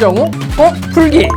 김정우 꼭 풀기.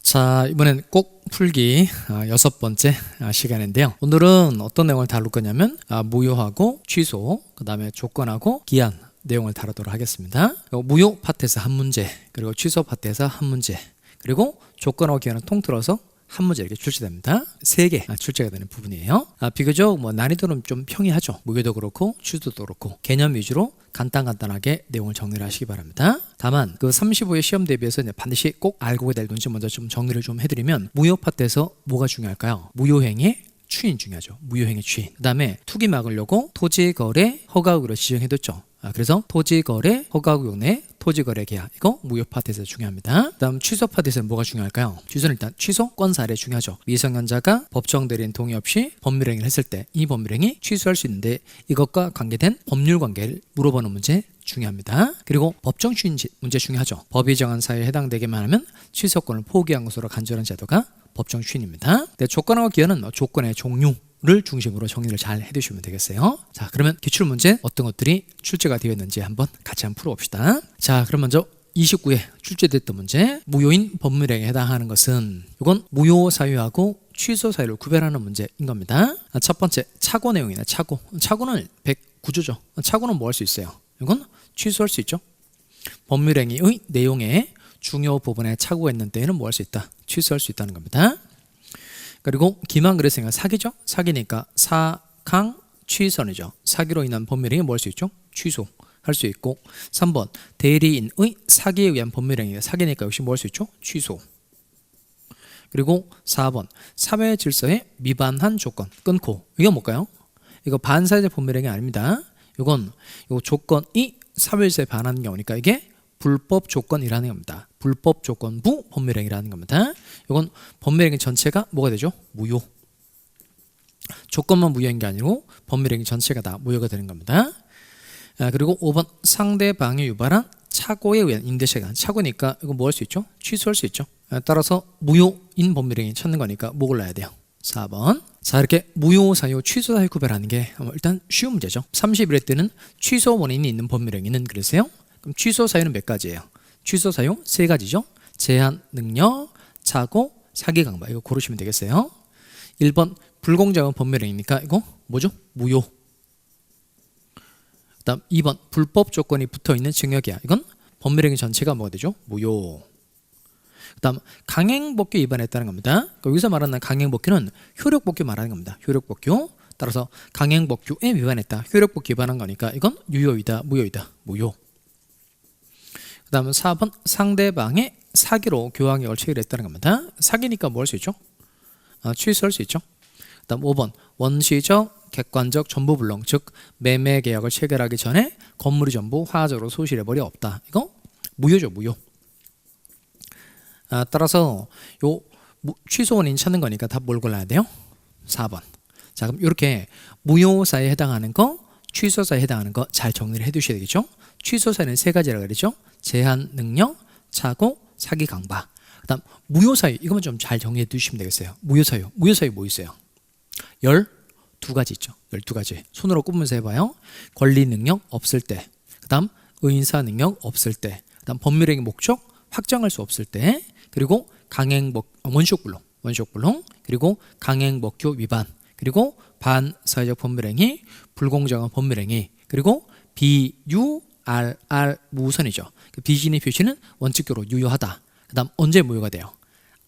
자, 이번엔 꼭 풀기 6번째 시간인데요. 오늘은 어떤 내용을 다룰 거냐면 무효하고 취소, 그 다음에 조건하고 기한 내용을 다루도록 하겠습니다. 무효 파트에서 한 문제, 그리고 취소 파트에서 한 문제, 그리고 조건하고 기한은 통틀어서 한 문제 이렇게 출제됩니다. 3개 출제가 되는 부분이에요. 비교적 난이도는 좀 평이하죠. 무효도 그렇고 취소도 그렇고 개념 위주로 간단하게 내용을 정리를 하시기 바랍니다. 다만 그 35회 시험 대비해서 반드시 꼭 알고 될 문제 먼저 좀 정리를 좀 해드리면, 무효 파트에서 뭐가 중요할까요? 무효행위의 추인 중요하죠. 무효행위 추인. 그 다음에 투기 막으려고 토지거래 허가구역을 지정해뒀죠. 그래서 토지거래 허가구역 내 토지거래 계약, 이거 무효 파트에서 중요합니다. 다음 취소 파트에서는 뭐가 중요할까요? 취소는 일단 취소권 사례 중요하죠. 미성년자가 법정 대리인 동의 없이 법률행위를 했을 때 이 법률행위 취소할 수 있는데 이것과 관계된 법률 관계를 물어보는 문제 중요합니다. 그리고 법정 추인 문제 중요하죠. 법이 정한 사유에 해당되기만 하면 취소권을 포기한 것으로 간주하는 제도가 법정 추인입니다. 조건하고 기한은 조건의 종류를 중심으로 정리를 잘 해두시면 되겠어요. 자, 그러면 기출문제 어떤 것들이 출제가 되어 있는지 한번 같이 한번 풀어봅시다. 자, 그럼 먼저 29회 출제됐던 문제, 무효인 법률행위에 해당하는 것은, 이건 무효 사유하고 취소 사유를 구별하는 문제인 겁니다. 첫 번째 착오 내용이네. 착오는 109조죠. 착오는 뭐 할 수 있어요? 이건 취소할 수 있죠. 법률행위의 내용에 중요 부분에 착오가 있는 때에는 뭐 할 수 있다? 취소할 수 있다는 겁니다. 그리고 기만 그랬으니까 사기죠. 사기니까 사강 취선이죠. 사기로 인한 법률행위 뭐 할 수 있죠? 취소할 수 있고, 3번 대리인의 사기에 의한 법률행위, 사기니까 역시 뭐 할 수 있죠? 취소. 그리고 4번 사회 질서에 위반한 조건 끊고, 이거 뭘까요? 이거 반사회적 법률행위 아닙니다. 이건 요 조건이 사회질서에 반하는 경우니까 이게 불법 조건이라는 겁니다. 불법 조건부 법률행위라는 겁니다. 이건 법률행위 전체가 뭐가 되죠? 무효. 조건만 무효인 게 아니고 법률행위 전체가 다 무효가 되는 겁니다. 그리고 5번 상대방이 유발한 착오에 의한 임대시간. 착오니까 이거 뭐 할 수 있죠? 취소할 수 있죠. 따라서 무효인 법률행위 찾는 거니까 뭐 골라야 돼요? 4번. 자, 이렇게 무효 사유, 취소 사유 구별하는 게 일단 쉬운 문제죠. 31회 때는 취소 원인이 있는 법률행위는 그러세요? 그럼 취소 사유는 몇 가지예요? 취소 사유 3가지죠. 제한 능력, 착오, 사기 강박. 이거 고르시면 되겠어요. 1번 불공정한 법률행위니까 이거 뭐죠? 무효. 그다음 2번 불법 조건이 붙어있는 증여계약. 이건 법률행위 전체가 뭐가 되죠? 무효. 그다음 강행법규 위반했다는 겁니다. 여기서 말하는 강행법규는 효력법규 말하는 겁니다. 효력법규. 따라서 강행법규에 위반했다. 효력법규 위반한 거니까 이건 유효이다, 무효이다. 무효. 그 다음은 4번 상대방의 사기로 교환계약을 체결했다는 겁니다. 사기니까 뭐 할 수 있죠? 취소할 수 있죠. 그 다음 5번 원시적 객관적 전부 불능, 즉 매매 계약을 체결하기 전에 건물이 전부 화적으로 소실해버려 없다. 이거 무효죠. 무효. 따라서 요 취소 원인 찾는 거니까 답 뭘 골라야 돼요? 4번. 자, 그럼 이렇게 무효사에 해당하는 거, 취소사에 해당하는 거 잘 정리를 해 두셔야 되겠죠. 취소사는 3가지라고 그랬죠. 제한 능력, 착오, 사기 강박. 그다음 무효사유, 이것만 좀 잘 정리해 두시면 되겠어요. 무효사유 뭐 있어요? 12가지 있죠. 12가지. 손으로 꼽으면서 해봐요. 권리 능력 없을 때, 그다음 의인사 능력 없을 때, 그다음 법률행위 목적 확정할 수 없을 때, 그리고 원시욕불능, 그리고 강행법규 위반, 그리고 반사회적 법률행위, 불공정한 법률행위, 그리고 무선이죠. 비진의 표시는 원칙적으로 유효하다. 그 다음 언제 무효가 돼요?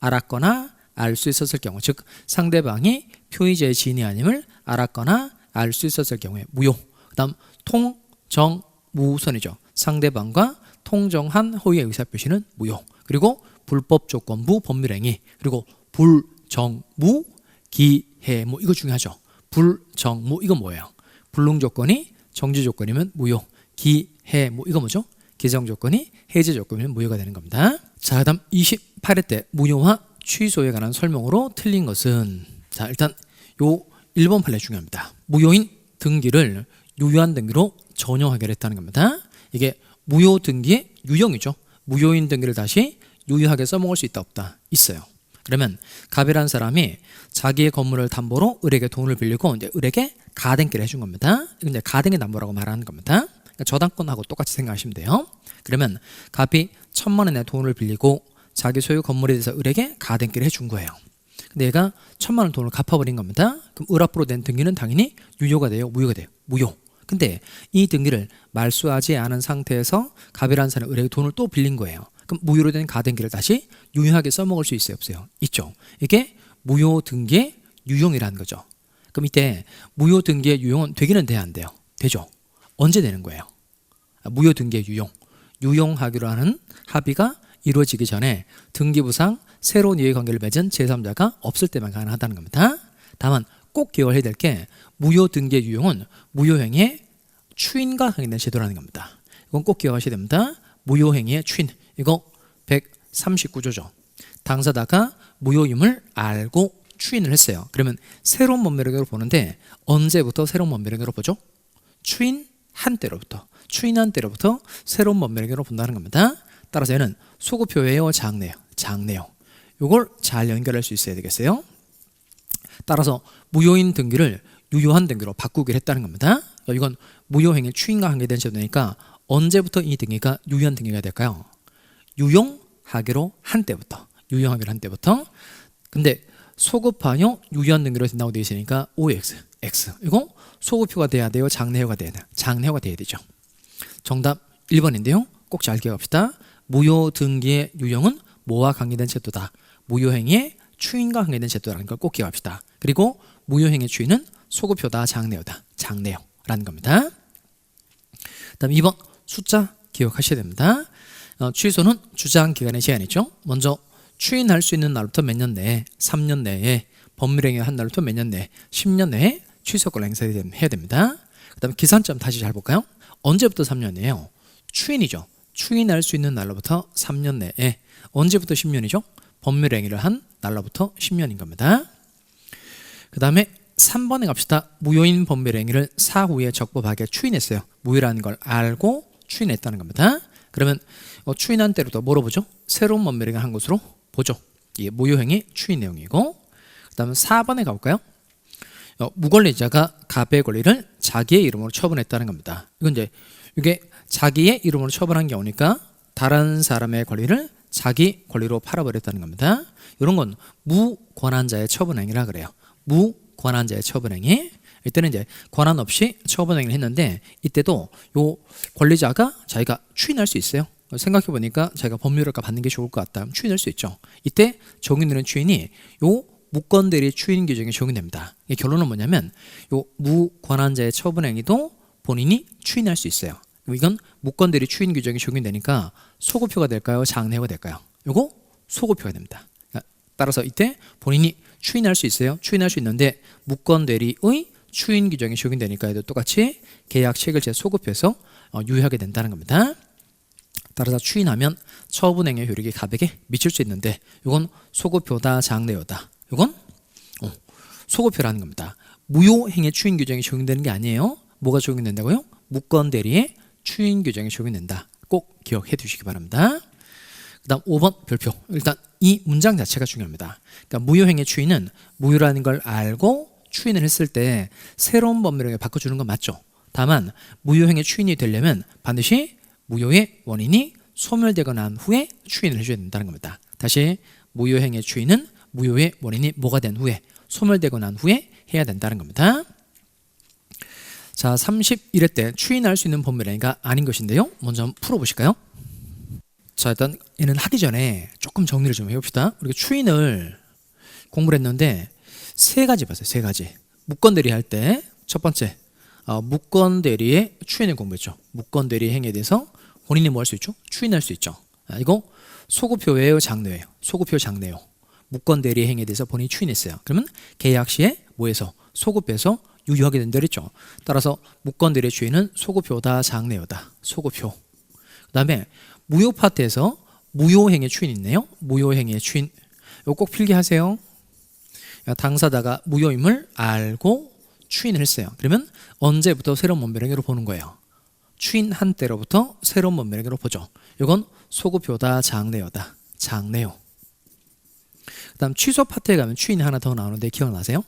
알았거나 알 수 있었을 경우, 즉 상대방이 표의자의 지인이 아님을 알았거나 알 수 있었을 경우에 무효. 그 다음 통정무선이죠. 상대방과 통정한 허위의 의사표시는 무효. 그리고 불법 조건부 법률행위, 그리고 불정무, 기해무, 이거 중요하죠. 불정무, 이거 뭐예요? 불능 조건이 정지 조건이면 무효. 기해무, 이거 뭐죠? 기정 조건이 해제 조건이면 무효가 되는 겁니다. 자, 그다음 28회 때 무효와 취소에 관한 설명으로 틀린 것은, 자, 일단 요 1번 판례 중요합니다. 무효인 등기를 유효한 등기로 전용하기로 했다는 겁니다. 이게 무효 등기의 유형이죠. 무효인 등기를 다시 유효하게 써먹을 수 있다 없다? 있어요. 그러면 갑이라는 사람이 자기의 건물을 담보로 을에게 돈을 빌리고 이제 을에게 가등기를 해준 겁니다. 이제 가등기 담보라고 말하는 겁니다. 그러니까 저당권하고 똑같이 생각하시면 돼요. 그러면 갑이 1,000만 원의 돈을 빌리고 자기 소유 건물에 대해서 을에게 가등기를 해준 거예요. 근데 얘가 1,000만 원 돈을 갚아버린 겁니다. 그럼 을 앞으로 낸 등기는 당연히 유효가 돼요, 무효가 돼요? 무효. 근데 이 등기를 말소하지 않은 상태에서 갑이라는 사람이 을에게 돈을 또 빌린 거예요. 그럼 무효로 된 가등기를 다시 유효하게 써먹을 수 있어요, 없어요? 있죠. 이게 무효 등기의 유용이라는 거죠. 그럼 이때 무효 등기의 유용은 되기는 돼야 안 돼요? 되죠. 언제 되는 거예요? 무효 등기의 유용. 유용하기로 하는 합의가 이루어지기 전에 등기부상 새로운 이해관계를 맺은 제3자가 없을 때만 가능하다는 겁니다. 다만 꼭 기억해야 될 게 무효 등기의 유용은 무효행위의 추인과 상관된 제도라는 겁니다. 이건 꼭 기억하셔야 됩니다. 무효행위의 추인. 이거 139조죠. 당사자가 무효임을 알고 추인을 했어요. 그러면 새로운 법률행위로 보는데 언제부터 새로운 법률행위로 보죠? 추인한 때로부터. 추인한 때로부터 새로운 법률행위로 본다는 겁니다. 따라서 얘는 소급효예요, 장래요? 장래요. 이걸 잘 연결할 수 있어야 되겠어요. 따라서 무효인 등기를 유효한 등기로 바꾸기로 했다는 겁니다. 이건 무효행위 추인과 관계된 제도니까 언제부터 이 등기가 유효한 등기가 될까요? 유용하기로 한 때부터. 유용하기로 한 때부터. 근데 소급하여 유효한 등기로 된다고 되어 있으니까 OX, X. 이거 소급효가 돼야 돼요, 장래효가 돼야 돼요? 장래효가 돼야 되죠. 정답 1번인데요. 꼭 잘 기억합시다. 무효 등기의 유형은 뭐와 관계된 제도다? 무효행위의 추인과 관계된 제도라는 걸 꼭 기억합시다. 그리고 무효행위의 추인은 소급효다, 장래효다? 장래효라는 겁니다. 다음 2번 숫자 기억하셔야 됩니다. 취소는 주장기간의 제한이죠. 먼저 추인할 수 있는 날부터 몇 년 내에, 3년 내에, 법률행위 한 날부터 몇 년 내에, 10년 내에 취소권을 행사해야 됩니다. 그 다음에 기산점 다시 잘 볼까요? 언제부터 3년이에요? 추인이죠. 추인할 수 있는 날로부터 3년 내에. 언제부터 10년이죠? 법률행위를 한 날로부터 10년인 겁니다. 그 다음에 3번에 갑시다. 무효인 법률행위를 사후에 적법하게 추인했어요. 무효라는 걸 알고 추인했다는 겁니다. 그러면 추인한 때로부터 뭐로 보죠? 새로운 법률행위를 한 것으로 보죠. 이게 무효행위 추인 내용이고, 그 다음에 4번에 가볼까요? 무권리자가 갑의 권리를 자기의 이름으로 처분했다는 겁니다. 이건 이제 이게 자기의 이름으로 처분한 경우니까 다른 사람의 권리를 자기 권리로 팔아버렸다는 겁니다. 이런 건 무권한자의 처분행위라 그래요. 무권한자의 처분행위. 이때는 이제 권한 없이 처분행위를 했는데 이때도 요 권리자가 자기가 추인할 수 있어요. 생각해 보니까 자기가 법률효과 받는 게 좋을 것 같다. 추인할 수 있죠. 이때 적용되는 추인이 요 무권대리 추인 규정에 적용됩니다. 이 결론은 뭐냐면 요 무권한자의 처분행위도 본인이 추인할 수 있어요. 이건 무권대리 추인 규정이 적용되니까 소급효가 될까요? 장래효가 될까요? 요거 소급효가 됩니다. 따라서 이때 본인이 추인할 수 있어요. 추인할 수 있는데 무권대리의 추인 규정이 적용되니까 얘도 똑같이 계약 체결제 소급해서 유효하게 된다는 겁니다. 따라서 추인하면 처분행위 효력이 갑에게 미칠 수 있는데 이건 소급효다, 장래효다. 이건 소급효라는 겁니다. 무효행위 추인 규정이 적용되는 게 아니에요. 뭐가 적용된다고요? 무권대리의 추인 규정이 적용된다. 꼭 기억해 두시기 바랍니다. 그 다음 5번 별표. 일단 이 문장 자체가 중요합니다. 그러니까 무효행위 추인은 무효라는 걸 알고 추인을 했을 때 새로운 법률행위를 바꿔주는 건 맞죠. 다만 무효행위 추인이 되려면 반드시 무효의 원인이 소멸되거나 한 후에 추인을 해줘야 된다는 겁니다. 다시 무효행위 추인은 무효의 원인이 뭐가 된 후에, 소멸되거나 한 후에 해야 된다는 겁니다. 자, 31회 때 추인할 수 있는 법률행위가 아닌 것인데요. 먼저 한번 풀어보실까요? 자, 일단 얘는 하기 전에 조금 정리를 좀 해봅시다. 우리가 추인을 공부를 했는데 세 가지 봤어요. 세 가지. 무권대리 할 때 첫 번째 무권대리의 추인을 공부했죠. 무권대리 행위에 대해서 본인이 뭐 할 수 있죠? 추인할 수 있죠. 이거 소급효예요, 장래예요? 소급효, 장래요. 무권대리 행위에 대해서 본인이 추인했어요. 그러면 계약 시에 뭐해서 소급해서 유효하게 된다 그랬죠. 따라서 무권대리의 추인은 소급효다, 장래효다. 소급효. 그 다음에 무효 파트에서 무효행위의 추인이 있네요. 무효행위의 추인. 이거 꼭 필기하세요. 당사자가 무효임을 알고 추인을 했어요. 그러면 언제부터 새로운 법률행위로 보는 거예요? 추인한 때로부터 새로운 법률행위로 보죠. 이건 소급효다, 장래효다. 장래효. 그 다음 취소 파트에 가면 추인이 하나 더 나오는데 기억나세요?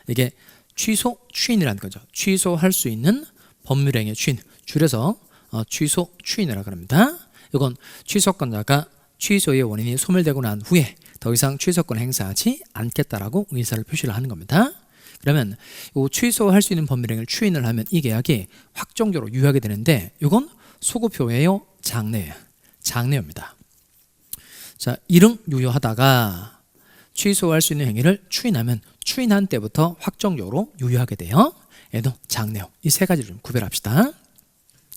이게 취소 추인이라는 거죠. 취소할 수 있는 법률행위의 추인. 줄여서 취소, 추인이라 그럽니다. 이건 취소권자가 취소의 원인이 소멸되고 난 후에 더 이상 취소권 행사하지 않겠다라고 의사를 표시를 하는 겁니다. 그러면 이 취소할 수 있는 법률행위를 추인을 하면 이 계약이 확정적으로 유효하게 되는데 이건 소급효예요, 장래예요? 장래입니다. 자, 일응 유효하다가 취소할 수 있는 행위를 추인하면 추인한 때부터 확정적으로 유효하게 돼요. 얘도 장래요. 이 세 가지를 좀 구별합시다.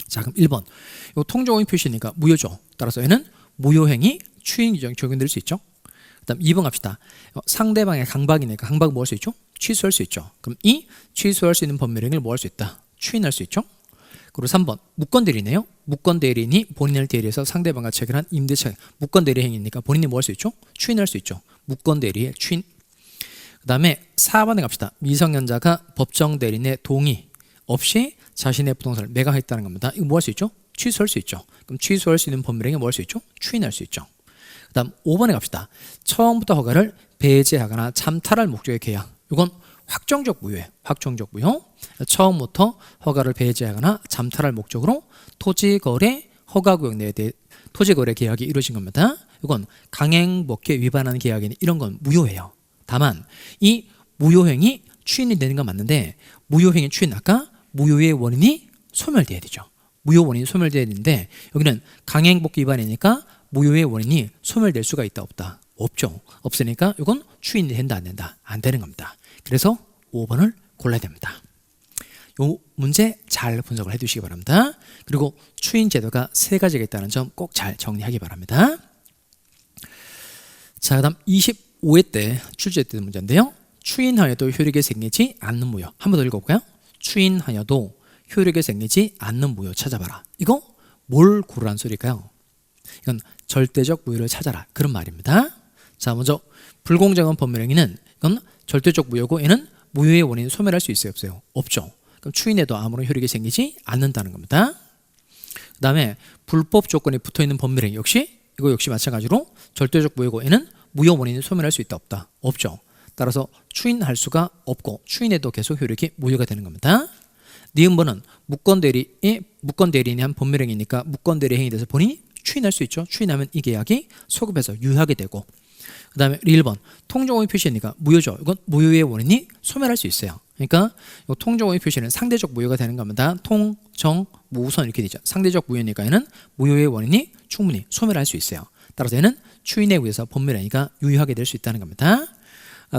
자, 그럼 1번. 이 통정의 표시니까 무효죠. 따라서 얘는 무효행위 추인 규정이 적용될 수 있죠. 그 다음 2번 갑시다. 상대방의 강박이니까 강박 뭐 할 수 있죠? 취소할 수 있죠. 그럼 이 취소할 수 있는 법률행위를 뭐 할 수 있다? 추인할 수 있죠. 그리고 3번 무권대리네요. 무권대리인이 본인을 대리해서 상대방과 체결한 임대차 무권대리 행위니까 본인이 뭐 할 수 있죠? 추인할 수 있죠. 무권대리의 추인. 그 다음에 4번에 갑시다. 미성년자가 법정 대리인의 동의 없이 자신의 부동산을 매각했다는 겁니다. 이거 뭐 할 수 있죠? 취소할 수 있죠. 그럼 취소할 수 있는 법률행위 뭐 할 수 있죠? 추인할 수 있죠. 그 다음 5번에 갑시다. 처음부터 허가를 배제하거나 참탈할 목적의 계약. 이건 확정적 무효예요. 확정적 무효. 처음부터 허가를 배제하거나 잠탈할 목적으로 토지거래 허가구역 내에 대해 토지거래 계약이 이루어진 겁니다. 이건 강행법규에 위반하는 계약이니 이런 건 무효예요. 다만 이 무효행위 추인이 되는 건 맞는데 무효행위 추인 아까 무효의 원인이 소멸돼야 되죠. 무효 원인이 소멸돼야 되는데 여기는 강행법규 위반이니까 무효의 원인이 소멸될 수가 있다 없다? 없죠. 없으니까 이건 추인이 된다 안 된다? 안 되는 겁니다. 그래서 5번을 골라야 됩니다. 이 문제 잘 분석을 해두시기 바랍니다. 그리고 추인 제도가 3가지가 있다는 점 꼭 잘 정리하기 바랍니다. 자, 그 다음 25회 때 출제했던 문제인데요. 추인하여도 효력이 생기지 않는 무효. 한 번 더 읽어볼까요? 추인하여도 효력이 생기지 않는 무효 찾아봐라. 이거 뭘 고르란 소리일까요? 이건 절대적 무효를 찾아라 그런 말입니다. 자, 먼저 불공정한 법률행위는 이건 절대적 무효고 얘는 무효의 원인을 소멸할 수 있어요 없어요? 없죠. 그럼 추인해도 아무런 효력이 생기지 않는다는 겁니다. 그 다음에 불법 조건이 붙어있는 법률행위 이거 역시 마찬가지로 절대적 무효고 얘는 무효 원인을 소멸할 수 있다 없다? 없죠. 따라서 추인할 수가 없고 추인해도 계속 효력이 무효가 되는 겁니다. 니은번은 무권대리인이 한 법률행위니까 무권대리 행위에 대해서 본인이 추인할 수 있죠. 추인하면 이 계약이 소급해서 유효하게 되고 그 다음에 1번 통정의 표시니까 무효죠. 이건 무효의 원인이 소멸할 수 있어요. 그러니까 이 통정의 표시는 상대적 무효가 되는 겁니다. 통정 무우선 이렇게 되죠. 상대적 무효니까 얘는 무효의 원인이 충분히 소멸할 수 있어요. 따라서 얘는 추인에 의해서 법률행위가 유효하게 될 수 있다는 겁니다.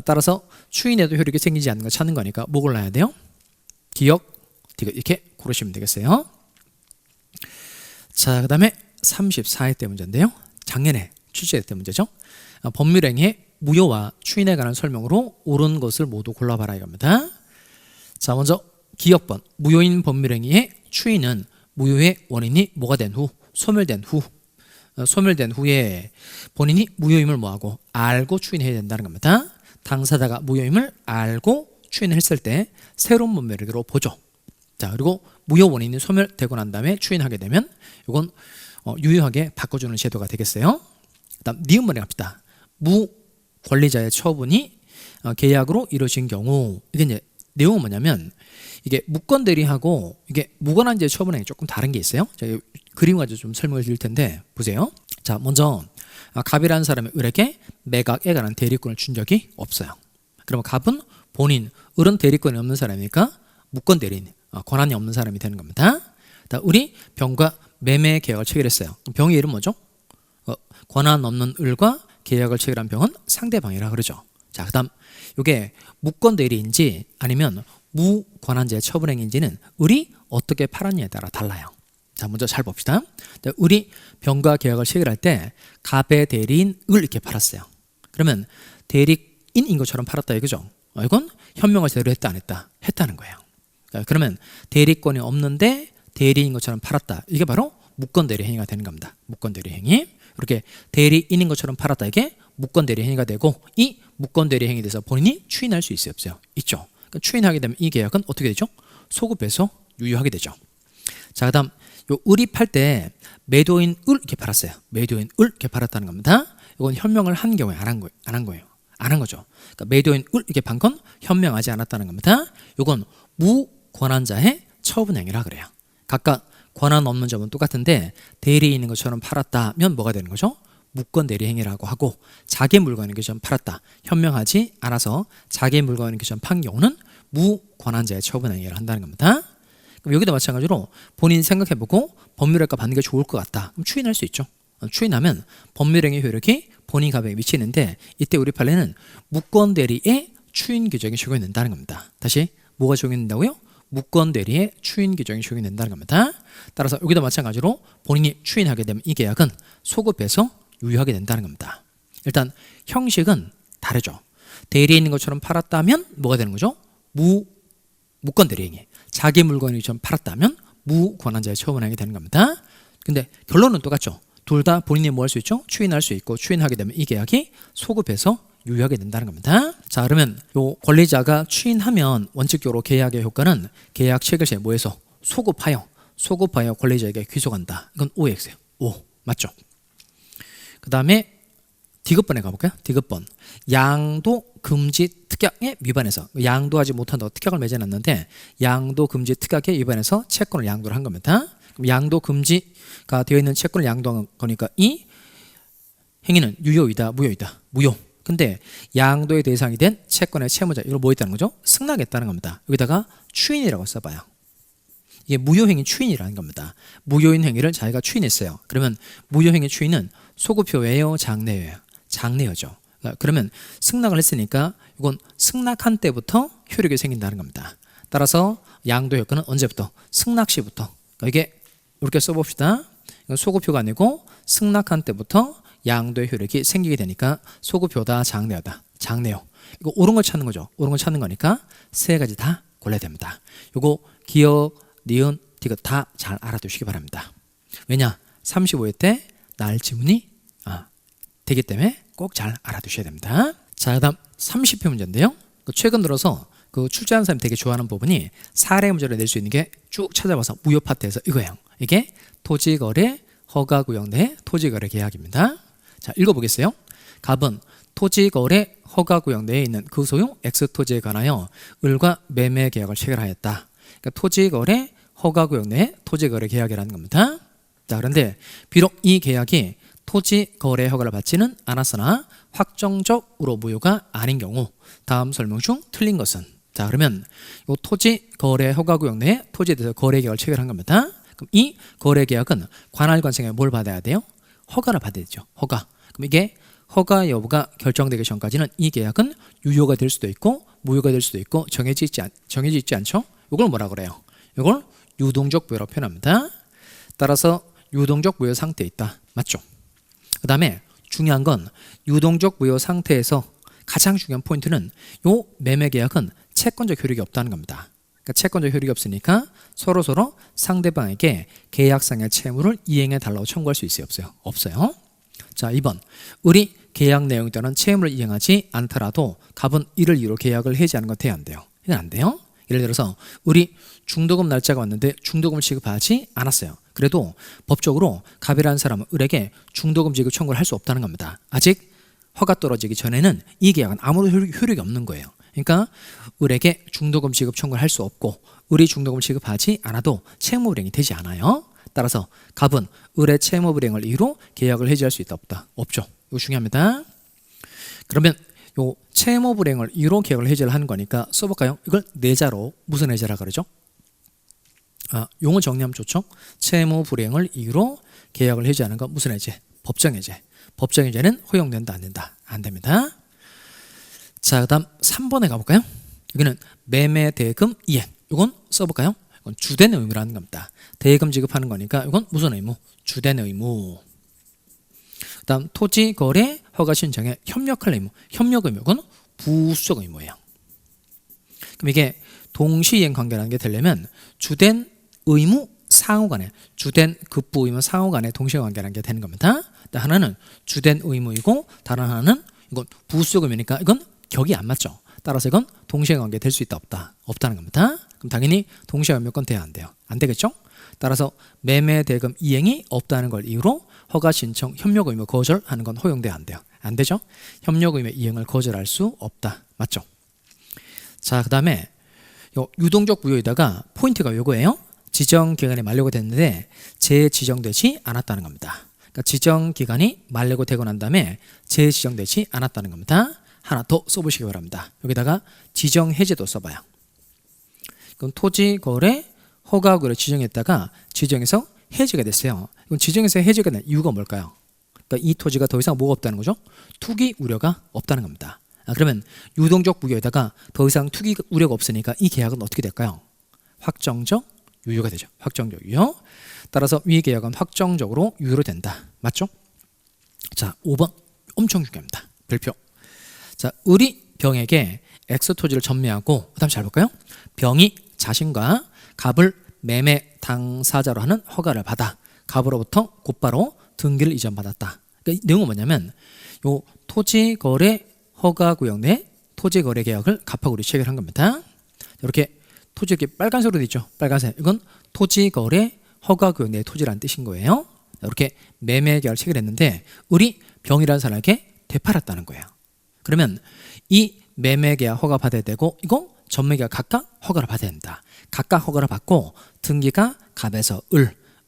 따라서 추인에도 효력이 생기지 않는 거 찾는 거니까 뭐 골라야 돼요? 기역, 디귿 이렇게 고르시면 되겠어요. 자, 그 다음에 34회 때 문제인데요. 작년에 출제했던 문제죠. 법률행위의 무효와 추인에 관한 설명으로 옳은 것을 모두 골라봐라 이겁니다. 자, 먼저 기역번 무효인 법률행위의 추인은 무효의 원인이 뭐가 된 후? 소멸된 후에 본인이 무효임을 뭐하고? 알고 추인해야 된다는 겁니다. 당사자가 무효임을 알고 추인을 했을 때 새로운 법률행위로 보죠. 자, 그리고 무효 원인이 소멸되고 난 다음에 추인하게 되면 이건 유효하게 바꿔주는 제도가 되겠어요. 그 다음 니은번에 갑시다. 무권리자의 처분이 계약으로 이루어진 경우 이게 이제 내용은 뭐냐면 이게 무권대리하고 이게 무관한죄 처분행위 조금 다른 게 있어요. 제가 그림 가지고 좀 설명을 드릴 텐데 보세요. 자, 먼저 갑이라는 사람이 을에게 매각에 관한 대리권을 준 적이 없어요. 그러면 갑은 본인, 을은 대리권이 없는 사람이니까 무권대리인, 권한이 없는 사람이 되는 겁니다. 우리 병과 매매 계약을 체결했어요. 병의 이름 뭐죠? 권한 없는 을과 계약을 체결한 병은 상대방이라 그러죠. 자, 그 다음 이게 무권대리인지 아니면 무권한죄 처분행위인지는 을이 어떻게 팔았냐에 따라 달라요. 자, 먼저 잘 봅시다. 을이 병과 계약을 체결할 때 갑의 대리인 을 이렇게 팔았어요. 그러면 대리인인 것처럼 팔았다 이거죠. 이건 현명을 제대로 했다 안 했다? 했다는 거예요. 그러면 대리권이 없는데 대리인 것처럼 팔았다. 이게 바로 무권대리 행위가 되는 겁니다. 무권대리 행위. 이렇게 대리인인 것처럼 팔았다. 이게 무권대리 행위가 되고 이 무권대리 행위에 대해서 본인이 추인할 수 있어요 없어요? 있죠. 그러니까 추인하게 되면 이 계약은 어떻게 되죠? 소급해서 유효하게 되죠. 자, 그 다음 요 을이 팔 때 매도인 을 이렇게 팔았어요. 매도인 을 이렇게 팔았다는 겁니다. 이건 현명을 한 경우에 안 한 거예요. 안 한 거죠. 그러니까 매도인 을 이렇게 판 건 현명하지 않았다는 겁니다. 이건 무권한자의 처분행위라 그래요. 각각 권한 없는 점은 똑같은데 대리에 있는 것처럼 팔았다면 뭐가 되는 거죠? 무권 대리 행위라고 하고 자기 물건인 것처럼 팔았다. 현명하지 않아서 자기 물건인 것처럼 판 경우는 무권한자의 처분 행위를 한다는 겁니다. 그럼 여기도 마찬가지로 본인이 생각해보고 법률효과 받는 게 좋을 것 같다. 그럼 추인할 수 있죠. 추인하면 법률행위 효력이 본인 가백에 미치는데 이때 우리 판례는 무권 대리의 추인 규정이 적용된다는 겁니다. 다시 뭐가 적용된다고요? 무권 대리의 추인 규정이 적용된다는 겁니다. 따라서 여기도 마찬가지로 본인이 추인하게 되면 이 계약은 소급해서 유효하게 된다는 겁니다. 일단 형식은 다르죠. 대리에 있는 것처럼 팔았다면 뭐가 되는 거죠? 무권 대리 행위. 자기 물건이 좀 팔았다면 무권한자의 처분하게 되는 겁니다. 근데 결론은 똑같죠. 둘 다 본인이 뭐 할 수 있죠? 추인할 수 있고 추인하게 되면 이 계약이 소급해서 유효하게 된다는 겁니다. 자, 그러면 요 권리자가 추인하면 원칙적으로 계약의 효과는 계약 체결시에 뭐해서 소급하여 권리자에게 귀속한다. 이건 OX예요. O 맞죠? 그 다음에 디귿번에 가볼까요? 디귿번. 양도 금지 특약에 위반해서 양도하지 못한다고 특약을 맺어놨는데 양도 금지 특약에 위반해서 채권을 양도를 한 겁니다. 그럼 양도 금지가 되어 있는 채권을 양도한 거니까 이 행위는 유효이다, 무효이다? 무효. 근데 양도의 대상이 된 채권의 채무자 이걸 뭐 했다는 거죠? 승낙했다는 겁니다. 여기다가 추인이라고 써봐요. 이게 무효행위 추인이라는 겁니다. 무효인 행위를 자기가 추인했어요. 그러면 무효행위 추인은 소급효예요, 장래효예요? 장래효죠. 그러면 승낙을 했으니까 이건 승낙한 때부터 효력이 생긴다는 겁니다. 따라서 양도 효과는 언제부터? 승낙 시부터. 이게 이렇게 써봅시다. 이건 소급효가 아니고 승낙한 때부터 양도의 효력이 생기게 되니까 소급효다, 장래효다. 장래효. 이거 옳은 걸 찾는 거죠. 옳은 걸 찾는 거니까 세 가지 다 골라야 됩니다. 이거 기억, 니은, 디귿 다 잘 알아두시기 바랍니다. 왜냐? 35회 때 날 지문이 되기 때문에 꼭 잘 알아두셔야 됩니다. 자, 그다음 30회 문제인데요. 최근 들어서 그 출제하는 사람이 되게 좋아하는 부분이 사례 문제를 낼 수 있는 게 쭉 찾아봐서 무효 파트에서 이거예요. 이게 토지거래 허가구역 내 토지거래 계약입니다. 자, 읽어보겠어요. 갑은 토지거래 허가구역 내에 있는 그 소유 X토지에 관하여 을과 매매 계약을 체결하였다. 그러니까 토지거래 허가구역 내 토지거래 계약이라는 겁니다. 자, 그런데 비록 이 계약이 토지거래 허가를 받지는 않았으나 확정적으로 무효가 아닌 경우 다음 설명 중 틀린 것은? 자, 그러면 이 토지거래 허가구역 내에 토지에 대해서 거래계약을 체결한 겁니다. 그럼 이 거래계약은 관할관청에 뭘 받아야 돼요? 허가를 받아야 되죠. 허가. 그럼 이게 허가 여부가 결정되기 전까지는 이 계약은 유효가 될 수도 있고 무효가 될 수도 있고 정해져 있지 않죠? 이걸 뭐라 그래요? 이걸 유동적 무효라고 표현합니다. 따라서 유동적 무효 상태에 있다. 맞죠? 그 다음에 중요한 건 유동적 무효 상태에서 가장 중요한 포인트는 이 매매계약은 채권적 효력이 없다는 겁니다. 그러니까 채권적 효력이 없으니까 서로 상대방에게 계약상의 채무를 이행해달라고 청구할 수 있어요? 없어요? 없어요. 자, 2번. 을이 계약 내용에 따른 채무를 이행하지 않더라도 갑은 이를 이유로 계약을 해지하는 건 돼야 안 돼요? 이건 안 돼요. 예를 들어서 을이 중도금 날짜가 왔는데 중도금을 지급하지 않았어요. 그래도 법적으로 갑이라는 사람은 을에게 중도금 지급 청구를 할 수 없다는 겁니다. 아직 허가 떨어지기 전에는 이 계약은 아무런 효력이 없는 거예요. 그러니까 을에게 중도금 지급 청구를 할 수 없고 을이 중도금을 지급하지 않아도 채무 불이행이 되지 않아요. 따라서 갑은 을의 채무 불이행을 이유로 계약을 해지할 수 있다, 없다? 없죠. 이거 중요합니다. 그러면 요 채무 불이행을 이유로 계약을 해지를 하는 거니까 써볼까요? 이걸 내자로 무슨 해제라 그러죠? 용어 정리하면 좋죠. 채무 불이행을 이유로 계약을 해지하는 건 무슨 해제? 법정 해제. 법정 해제는 허용된다, 안 된다? 안 됩니다. 자, 그다음 3번에 가볼까요? 여기는 매매 대금 이행. 이건 써볼까요? 이건 주된 의무라는 겁니다. 대금 지급하는 거니까 이건 무슨 의무? 주된 의무. 그다음 토지 거래 허가 신청에 협력할 의무. 협력 의무. 이건 부수적 의무예요. 그럼 이게 동시이행 관계라는 게 되려면 주된 의무 상호간에 주된 급부 의무 상호간에 동시에 관계라는 게 되는 겁니다. 하나는 주된 의무이고 다른 하나는 이건 부수적 의무니까 이건 격이 안 맞죠. 따라서 이건 동시에 관계 될 수 있다, 없다? 없다는 겁니다. 그럼 당연히 동시에 관계권 돼야 안 돼요? 안 되겠죠? 따라서 매매 대금 이행이 없다는 걸 이유로 허가 신청 협력 의무 거절하는 건 허용돼야 안 돼요? 안 되죠? 협력 의무 이행을 거절할 수 없다. 맞죠? 자, 그 다음에 유동적 무효에다가 포인트가 요거예요. 지정 기간이 만료가 됐는데 재지정되지 않았다는 겁니다. 그러니까 지정 기간이 만료가 되고 난 다음에 재지정되지 않았다는 겁니다. 하나 더 써보시기 바랍니다. 여기다가 지정 해제도 써봐요. 그럼 토지 거래 허가구를 지정했다가 지정해서 해제가 됐어요. 그럼 지정해서 해제가 된 이유가 뭘까요? 그러니까 이 토지가 더 이상 뭐가 없다는 거죠? 투기 우려가 없다는 겁니다. 그러면 유동적 무효에다가 더 이상 투기 우려가 없으니까 이 계약은 어떻게 될까요? 확정적 유효가 되죠. 확정적 유효. 따라서 위 계약은 확정적으로 유효로 된다. 맞죠? 자, 5번 엄청 중요합니다. 별표. 자, 을이 병에게 X 토지를 전매하고 그다음 잘 볼까요? 병이 자신과 갑을 매매 당사자로 하는 허가를 받아 갑으로부터 곧바로 등기를 이전받았다. 그러니까 이 내용은 뭐냐면 요 토지거래 허가구역 내 토지거래 계약을 갑하고 우리 체결한 겁니다. 이렇게 토지 이렇게 빨간색으로 되어 있죠. 빨간색. 이건 토지거래 허가구역 내 토지라는 뜻인 거예요. 이렇게 매매 계약을 체결했는데 을이 병이라는 사람에게 되팔았다는 거예요. 그러면 이 매매 계약 허가 받아야 되고 이거 전매 계약 각각 허가를 받아야 된다. 각각 허가를 받고 등기가 갑에서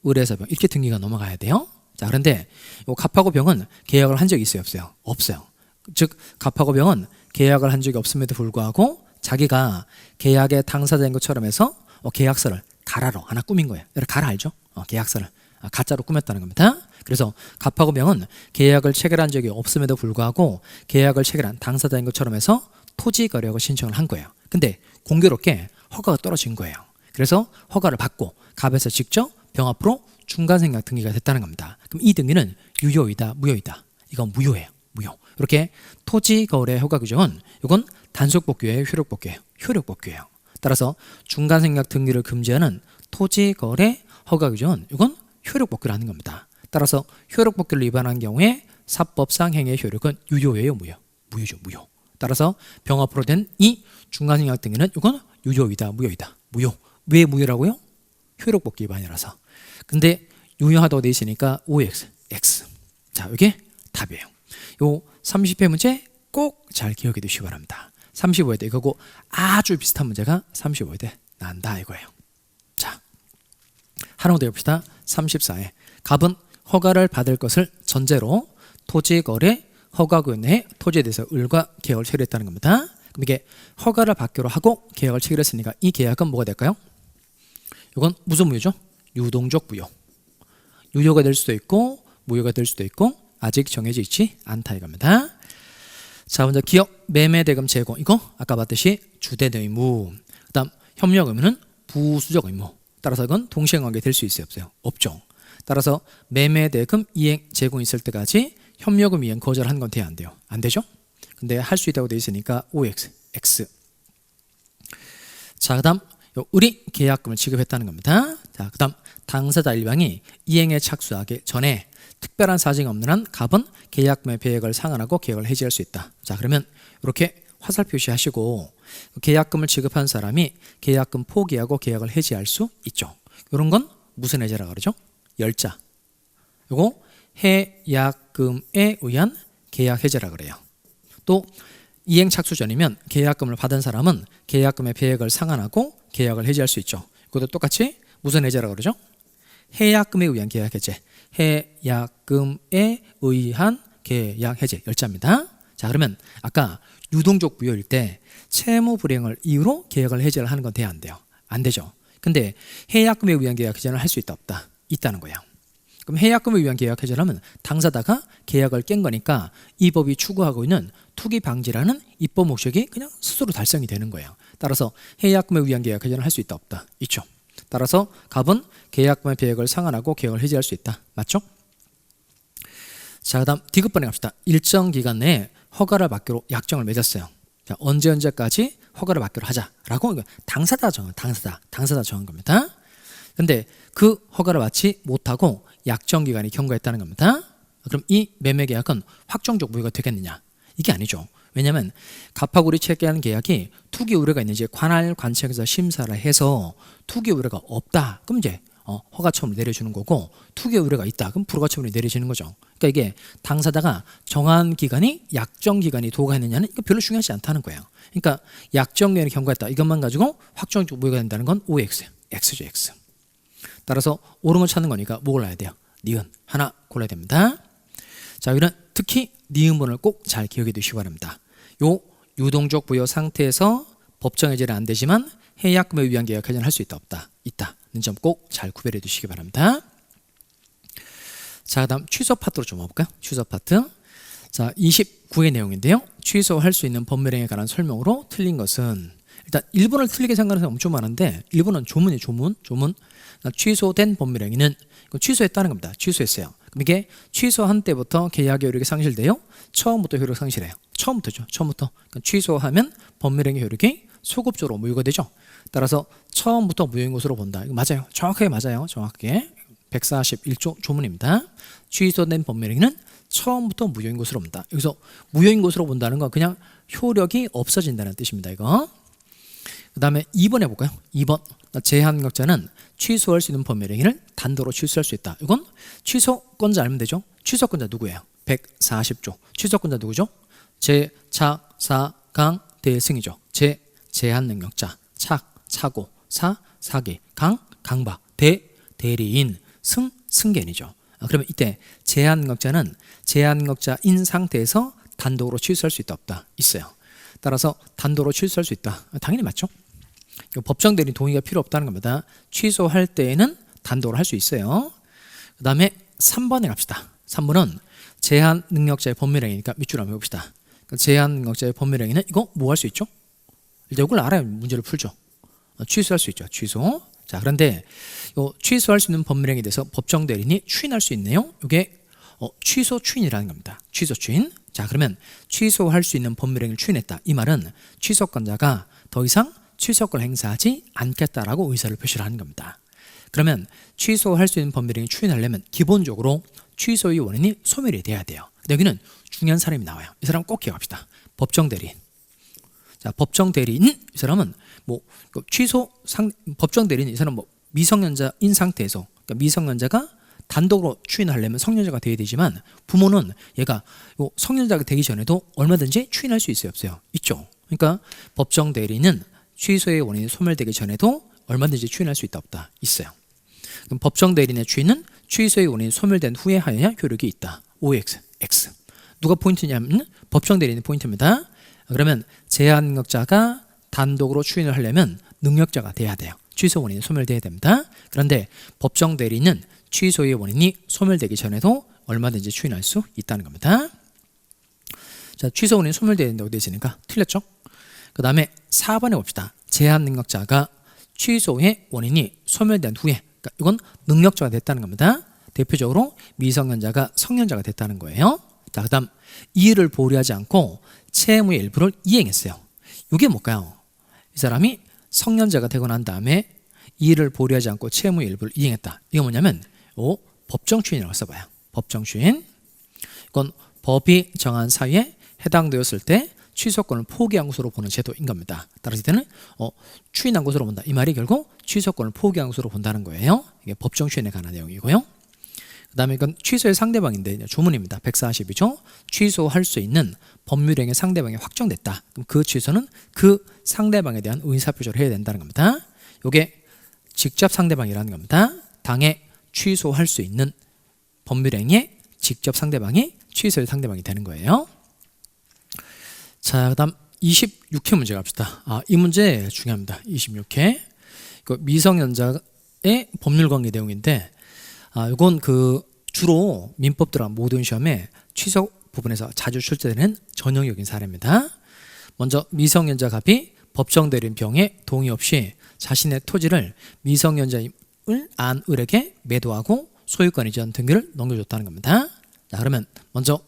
을에서 병 이렇게 등기가 넘어가야 돼요. 자, 그런데 이 갑하고 병은 계약을 한 적이 있어요, 없어요? 없어요. 즉 갑하고 병은 계약을 한 적이 없음에도 불구하고 자기가 계약의 당사자인 것처럼 해서 계약서를 가라로 하나 꾸민 거예요. 가라 알죠? 계약서를 가짜로 꾸몄다는 겁니다. 그래서 갑하고 병은 계약을 체결한 적이 없음에도 불구하고 계약을 체결한 당사자인 것처럼 해서 토지 거래허가 신청을 한 거예요. 근데 공교롭게 허가가 떨어진 거예요. 그래서 허가를 받고 갑에서 직접 병 앞으로 중간생략 등기가 됐다는 겁니다. 그럼 이 등기는 유효이다, 무효이다? 이건 무효예요. 무효. 이렇게 토지 거래 허가 규정은 이건 단속 복귀예요, 효력 복귀예요? 효력 복귀예요. 따라서 중간생략 등기를 금지하는 토지 거래 허가 규정은 이건 효력 복귀를 하는 겁니다. 따라서 효력 복귀를 위반한 경우에 사법상 행위의 효력은 유효예요, 무효? 무효죠, 무효. 따라서 병 앞으로 된 이 중간생략 등기는 이건 유효이다, 무효이다? 무효. 왜 무효라고요? 효력 복귀 위반이라서. 근데 유효하다고 돼 있으니까 OX, X. 자, 이게 답이에요. 요 30회 문제 꼭 잘 기억해 두시기 바랍니다. 35회 이거고 아주 비슷한 문제가 35회 난다 이거예요. 자, 하나만 더 해봅시다. 34회 갑은 허가를 받을 것을 전제로 토지거래 허가구역 내 토지에 대해서 을과 계약을 체결했다는 겁니다. 그럼 이게 허가를 받기로 하고 계약을 체결했으니까 이 계약은 뭐가 될까요? 이건 무슨 무효죠? 유동적 무효. 유효가 될 수도 있고 무효가 될 수도 있고 아직 정해져 있지 않다 이겁니다. 자, 먼저 기업 매매대금 제공 이거 아까 봤듯이 주된 의무. 그다음 협력 의무는 부수적 의무. 따라서 이건 동시행관계 될 수 있어요, 없어요? 없죠. 따라서 매매대금 이행 제공이 있을 때까지 협력금 이행 거절하는 건 돼야 안 돼요? 안 되죠? 근데 할 수 있다고 돼 있으니까 OX, X. 자, 그다음 을이 계약금을 지급했다는 겁니다. 자, 그다음 당사자 일방이 이행에 착수하기 전에 특별한 사정이 없는 한 갑은 계약금의 배액을 상환하고 계약을 해지할 수 있다. 자, 그러면 이렇게 화살 표시하시고 계약금을 지급한 사람이 계약금 포기하고 계약을 해지할 수 있죠. 이런 건 무슨 해제라고 그러죠? 열자. 요거 해약금에 의한 계약 해제라고 그래요. 또 이행 착수 전이면 계약금을 받은 사람은 계약금의 배액을 상환하고 계약을 해지할 수 있죠. 이것도 똑같이 무슨 해제라고 그러죠? 해약금에 의한 계약 해제. 해약금에 의한 계약 해제 열자입니다. 자, 그러면 아까 유동적 무효일 때 채무 불이행을 이유로 계약을 해제를 하는 건 돼야 안 돼요? 안 되죠. 근데 해약금에 의한 계약 해제는 할 수 있다, 없다? 있다는 거예요. 그럼 해약금에 의한 계약 해제를 하면 당사자가 계약을 깬 거니까 이 법이 추구하고 있는 투기 방지라는 입법 목적이 그냥 스스로 달성이 되는 거예요. 따라서 해약금에 의한 계약 해제는 할 수 있다, 없다? 있죠. 따라서 갑은 계약금의 배액을 상환하고 계약을 해지할 수 있다. 맞죠? 자, 그다음 디귿번에 갑시다. 일정 기간 내에 허가를 받기로 약정을 맺었어요. 자, 언제까지 허가를 받기로 하자라고 당사자 정한 겁니다. 근데 그 허가를 받지 못하고 약정 기간이 경과했다는 겁니다. 그럼 이 매매 계약은 확정적 무효가 되겠느냐? 이게 아니죠. 왜냐하면 갑하고 을이 체결한 계약이 투기 우려가 있는지 관할 관청에서 심사를 해서 투기 우려가 없다. 그럼 이제 허가처분을 내려주는 거고 투기 우려가 있다. 그럼 불허가처분이 내려지는 거죠. 그러니까 이게 당사자가 정한 기간이 약정 기간이 도가했느냐는 이거 별로 중요하지 않다는 거예요. 그러니까 약정 기간이 경과했다. 이것만 가지고 확정적 무효가 된다는 건 OX, X죠, X. 따라서 옳은 걸 찾는 거니까 뭐 골라야 돼요? 니은 하나 골라야 됩니다. 자, 여기는 특히 니은번호를 꼭 잘 기억해 두시기 바랍니다. 요 유동적 부여 상태에서 법정 해제는 안 되지만 해약금에 의한 계약 해제는 할 수 있다 없다? 있다. 는 점 꼭 잘 구별해 두시기 바랍니다. 자, 그다음 취소 파트로 좀 와볼까요? 취소 파트. 자, 29의 내용인데요. 취소할 수 있는 법률행위에 관한 설명으로 틀린 것은, 일단 1번을 틀리게 생각하는 사람 엄청 많은데 1번은 조문이에요. 조문. 취소된 법률행위는 취소했다는 겁니다. 취소했어요. 그럼 이게 취소한 때부터 계약의 효력이 상실돼요? 처음부터 효력 상실해요. 처음부터죠. 처음부터. 그러니까 취소하면 법률행위 효력이 소급적으로 무효가 되죠. 따라서 처음부터 무효인 것으로 본다. 이거 맞아요. 정확하게 맞아요. 정확하게. 141조 조문입니다. 취소된 법률행위는 처음부터 무효인 것으로 본다. 여기서 무효인 것으로 본다는 건 그냥 효력이 없어진다는 뜻입니다. 이거. 그 다음에 2번 해볼까요? 2번. 제한계약자는 취소할 수 있는 법률행위를 단도로 취소할 수 있다. 이건 취소권자 알면 되죠? 취소권자 누구예요? 140조. 취소권자 누구죠? 제, 차, 사, 강, 대, 승이죠. 제, 제한능력자. 착, 차고, 사, 사기, 강, 강박, 대, 대리인, 승, 승견이죠. 그러면 이때 제한능력자는 제한능력자인 상태에서 단독으로 취소할 수 있다 없다? 있어요. 따라서 단독으로 취소할 수 있다. 당연히 맞죠? 법정 대리인 동의가 필요 없다는 겁니다. 취소할 때에는 단독으로 할 수 있어요. 그 다음에 3번에 갑시다. 3번은 제한능력자의 법률행위니까 밑줄 한번 해봅시다. 제한능력자의 법률행위는 이거 뭐 할 수 있죠? 일단 이걸 알아야 문제를 풀죠. 취소할 수 있죠. 취소. 자, 그런데 요 취소할 수 있는 법률행위에 대해서 법정 대리인이 추인할 수 있네요. 이게 취소 추인이라는 겁니다. 취소 추인. 자, 그러면 취소할 수 있는 법률행위를 추인했다. 이 말은 취소권자가 더 이상 취소권을 행사하지 않겠다라고 의사를 표시를 하는 겁니다. 그러면 취소할 수 있는 법률행위 추인하려면 기본적으로 취소의 원인이 소멸이 돼야 돼요. 근데 여기는 중요한 사람이 나와요. 이 사람 꼭 기억합시다. 법정 대리인. 자, 법정 대리인 이 사람은 뭐 법정 대리인 이 사람 뭐 미성년자인 상태에서, 그러니까 미성년자가 단독으로 추인하려면 성년자가 돼야 되지만 부모는 얘가 성년자가 되기 전에도 얼마든지 추인할 수 있어요, 없어요? 있죠. 그러니까 법정 대리인은 취소의 원인이 소멸되기 전에도 얼마든지 추인할 수 있다 없다? 있어요. 그럼 법정 대리인의 추인은 취소의 원인이 소멸된 후에 하여야 효력이 있다. OX, X. 누가 포인트냐면 법정 대리인이 포인트입니다. 그러면 제한능력자가 단독으로 추인을 하려면 능력자가 돼야 돼요. 취소 원인이 소멸돼야 됩니다. 그런데 법정 대리인은 취소의 원인이 소멸되기 전에도 얼마든지 추인할 수 있다는 겁니다. 자, 취소 원인이 소멸돼야 된다고 되어 있으니까 틀렸죠? 그 다음에 4번에 봅시다. 제한능력자가 취소의 원인이 소멸된 후에, 그러니까 이건 능력자가 됐다는 겁니다. 대표적으로 미성년자가 성년자가 됐다는 거예요. 자, 그 다음 이의를 보류하지 않고 채무의 일부를 이행했어요. 이게 뭘까요? 이 사람이 성년자가 되고 난 다음에 이의를 보류하지 않고 채무의 일부를 이행했다. 이거 뭐냐면 법정 추인이라고 써봐요. 법정 추인. 이건 법이 정한 사유에 해당되었을 때 취소권을 포기한 것으로 보는 제도인 겁니다. 따라서 이때는 추인한 것으로 본다. 이 말이 결국 취소권을 포기한 것으로 본다는 거예요. 이게 법정 추인에 관한 내용이고요. 그 다음에 이건 취소의 상대방인데 조문입니다. 142조. 취소할 수 있는 법률행위 상대방이 확정됐다. 그럼 그 취소는 그 상대방에 대한 의사표시를 해야 된다는 겁니다. 이게 직접 상대방이라는 겁니다. 당해 취소할 수 있는 법률행위의 직접 상대방이 취소의 상대방이 되는 거예요. 자, 그 다음 26회 문제 갑시다. 이 문제 중요합니다. 26회. 미성년자의 법률관계 내용인데, 이건 주로 민법 들어간 모든 시험에 취소 부분에서 자주 출제되는 전형적인 사례입니다. 먼저 미성년자 갑이 법정 대리인 병에 동의 없이 자신의 토지를 미성년자임을 안 을에게 매도하고 소유권 이전 등기를 넘겨줬다는 겁니다. 자, 그러면 먼저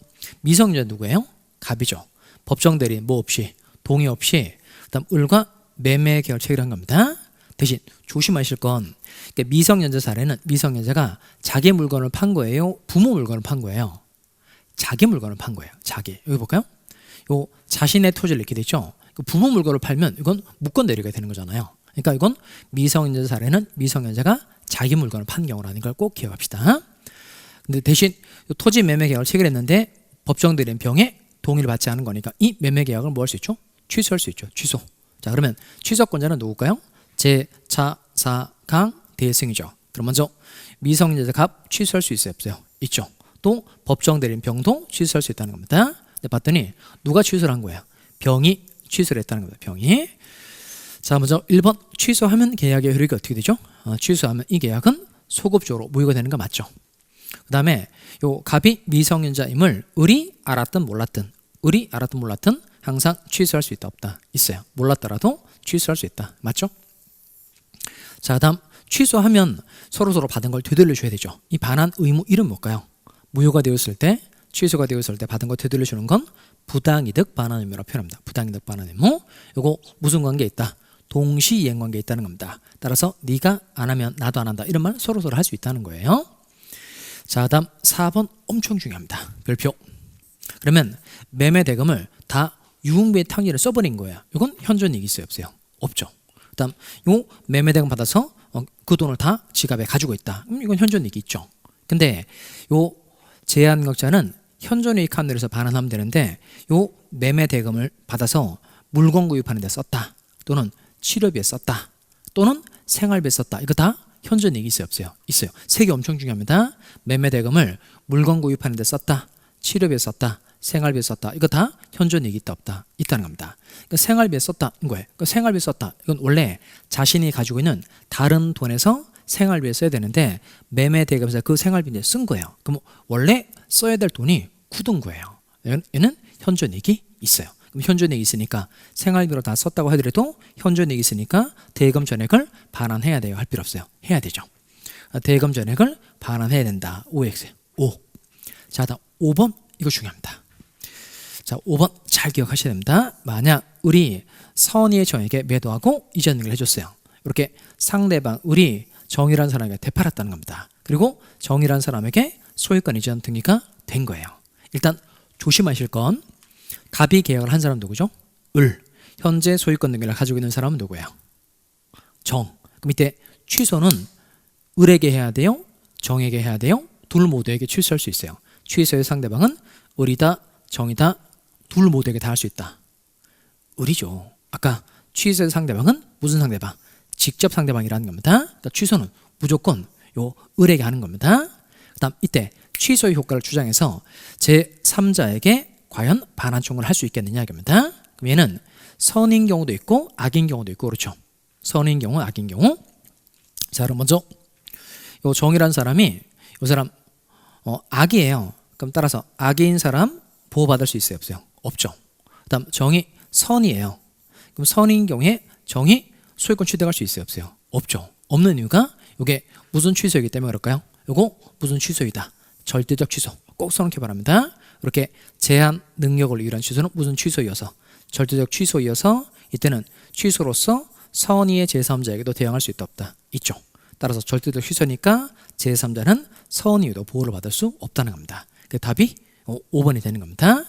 미성년자 누구예요? 갑이죠. 법정 대리인 뭐 없이, 동의 없이 그다음 을과 매매 계약을 체결한 겁니다. 대신 조심하실 건 미성년자 사례는 미성년자가 자기 물건을 판 거예요? 부모 물건을 판 거예요? 자기 물건을 판 거예요. 자기. 여기 볼까요? 자신의 토지를 이렇게 되죠. 부모 물건을 팔면 이건 무권 대리가 되는 거잖아요. 그러니까 이건 미성년자 사례는 미성년자가 자기 물건을 판 경우라는 걸 꼭 기억합시다. 근데 대신 토지 매매 계약을 체결했는데 법정 대리인 병에 동의를 받지 않은 거니까 이 매매 계약을 뭐 할 수 있죠? 취소할 수 있죠. 취소. 자, 그러면 취소권자는 누굴까요? 제, 차, 사, 강, 대승이죠. 그럼 먼저 미성년자 갑 취소할 수 있어요, 없어요? 있죠. 또 법정 대리인 병도 취소할 수 있다는 겁니다. 근데 봤더니 누가 취소를 한 거예요? 병이 취소를 했다는 겁니다. 병이. 자, 먼저 1번 취소하면 계약의 효력이 어떻게 되죠? 취소하면 이 계약은 소급적으로 무효가 되는 거 맞죠? 그 다음에 요 갑이 미성년자임을 을이 알았든 몰랐든 항상 취소할 수 있다 없다? 있어요. 몰랐더라도 취소할 수 있다. 맞죠? 자, 다음 취소하면 서로서로 받은 걸 되돌려줘야 되죠. 이 반환 의무 이름 뭘까요? 무효가 되었을 때, 취소가 되었을 때 받은 거 되돌려주는 건 부당이득 반환 의무라고 표현합니다. 부당이득 반환 의무. 요거 무슨 관계에 있다? 동시 이행 관계에 있다는 겁니다. 따라서 네가 안 하면 나도 안 한다. 이런 말 서로서로 할 수 있다는 거예요. 자, 다음 4번 엄청 중요합니다. 별표. 그러면 매매 대금을 다 유흥비의 탕진을 써버린 거예요. 이건 현존이익이 있어요, 없어요? 없죠. 그 다음 요 매매 대금 받아서 그 돈을 다 지갑에 가지고 있다. 이건 현존이익이 있죠. 근데 요 제한금액자는 현존이익 한도에서 반환하면 되는데 요 매매 대금을 받아서 물건 구입하는 데 썼다. 또는 치료비에 썼다. 또는 생활비에 썼다. 이거 다 현존이익이 있어요, 없어요? 있어요. 세 개 엄청 중요합니다. 매매 대금을 물건 구입하는 데 썼다. 치료비에 썼다. 생활비에 썼다. 이거 다 현존이익이 있다 없다? 있다는 겁니다. 그러니까 생활비에 썼다 이거예요. 그러니까 생활비에 썼다. 이건 원래 자신이 가지고 있는 다른 돈에서 생활비에 써야 되는데 매매 대금에서 그 생활비에 쓴 거예요. 그럼 원래 써야 될 돈이 굳은 거예요. 얘는 현존이익이 있어요. 그럼 현존이익이 있으니까 생활비로 다 썼다고 하더라도 현존이익이 있으니까 대금 전액을 반환해야 돼요? 할 필요 없어요? 해야 되죠. 대금 전액을 반환해야 된다. 5x 5. 자, 다음 5번 이거 중요합니다. 자, 5번 잘 기억하셔야 됩니다. 만약 을이 선의의 정에게 매도하고 이전 등기를 해줬어요. 이렇게 상대방 을이 정이라는 사람에게 되팔았다는 겁니다. 그리고 정이라는 사람에게 소유권 이전 등기가 된 거예요. 일단 조심하실 건 갑이 계약을 한 사람 누구죠? 을. 현재 소유권 등기를 가지고 있는 사람은 누구예요? 정. 그럼 이때 취소는 을에게 해야 돼요? 정에게 해야 돼요? 둘 모두에게 취소할 수 있어요. 취소의 상대방은 을이다, 정이다, 둘 모두에게 다 할 수 있다. 을이죠. 아까 취소의 상대방은 무슨 상대방? 직접 상대방이라는 겁니다. 그러니까 취소는 무조건 요 을에게 하는 겁니다. 그 다음 이때 취소의 효과를 주장해서 제3자에게 과연 반환 청구를 할 수 있겠느냐 이겁니다. 그럼 얘는 선인 경우도 있고 악인 경우도 있고 그렇죠. 선인 경우, 악인 경우. 자, 그럼 먼저 요 정이라는 사람이 요 사람 악이에요. 그럼 따라서 악인 사람 보호받을 수 있어요, 없어요? 없죠. 그 다음 정이 선이에요. 그럼 선인 경우에 정이 소유권 취득할 수 있어요, 없어요? 없죠. 없는 이유가 이게 무슨 취소이기 때문에 그럴까요? 이거 무슨 취소이다? 절대적 취소. 꼭 써놓기 바랍니다. 이렇게 제한 능력을 위한 취소는 무슨 취소이어서 절대적 취소이어서 이때는 취소로서 선의의 제3자에게도 대항할 수 있다 없다? 있죠. 따라서 절대적 취소니까 제3자는 선의에도 보호를 받을 수 없다는 겁니다. 그 답이 5번이 되는 겁니다.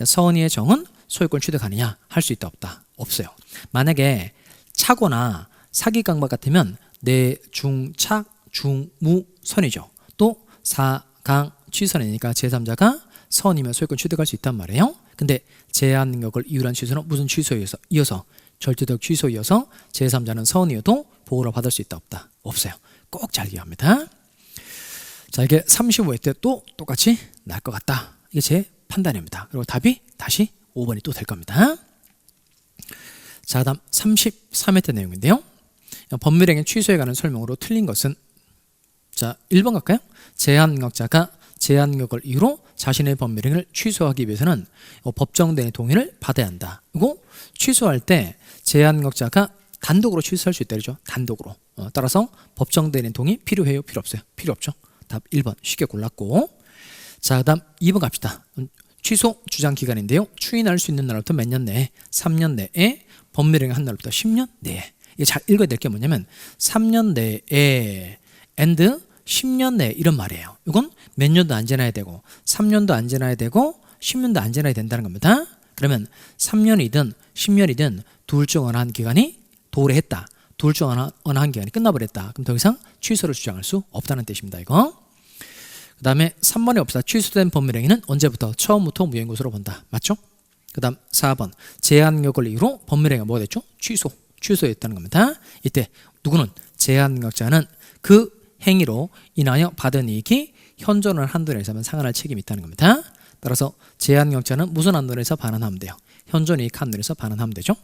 선의의 정은 소유권 취득하느냐? 할 수 있다 없다? 없어요. 만약에 차거나 사기 강박 같으면 내, 중, 착, 중, 무, 선이죠. 또 사, 강, 취선이니까 제3자가 선이면 소유권 취득할 수 있단 말이에요. 근데 제한 능력을 이유한 취소는 무슨 취소이어서 절대적 취소이어서 제3자는 선이어도 보호를 받을 수 있다 없다? 없어요. 꼭 잘 기억합니다. 자, 이게 35회 때 또 똑같이 날 것 같다. 이게 제 판단입니다. 그리고 답이 다시 5번이 또 될 겁니다. 자, 다음 33회 때 내용인데요. 법률행위 취소에 관한 설명으로 틀린 것은 자, 1번 갈까요? 제한능력자가 제한능력을 이유로 자신의 법률행위를 취소하기 위해서는 법정대리인의 동의를 받아야 한다. 그리고 취소할 때 제한능력자가 단독으로 취소할 수 있다 그러죠. 단독으로. 따라서 법정대리인 동의 필요해요? 필요 없어요? 필요 없죠. 답 1번 쉽게 골랐고. 자, 다음 2번 갑시다. 취소 주장 기간인데요. 추인할 수 있는 날부터 몇 년 내에? 3년 내에. 법률행위 한 날부터 10년 내에. 이게 잘 읽어야 될 게 뭐냐면 3년 내에 and 10년 내에 이런 말이에요. 이건 몇 년도 안 지나야 되고 3년도 안 지나야 되고 10년도 안 지나야 된다는 겁니다. 그러면 3년이든 10년이든 둘 중 어느 한 기간이 도래했다. 둘 중 어느 한 기간이 끝나버렸다. 그럼 더 이상 취소를 주장할 수 없다는 뜻입니다. 이거. 그 다음에 3번에 없다. 취소된 법률행위는 언제부터? 처음부터 무효인 것으로 본다. 맞죠? 그 다음 4번 제한능력을 이유로 법률행위가 뭐가 됐죠? 취소했다는 겁니다. 이때 누구는 제한능력자는 그 행위로 인하여 받은 이익이 현존을 한도 내에서만 상환할 책임이 있다는 겁니다. 따라서 제한경차는 무슨 한도 내에서 반환하면 돼요? 현존 이익 한도 내에서 반환하면 되죠.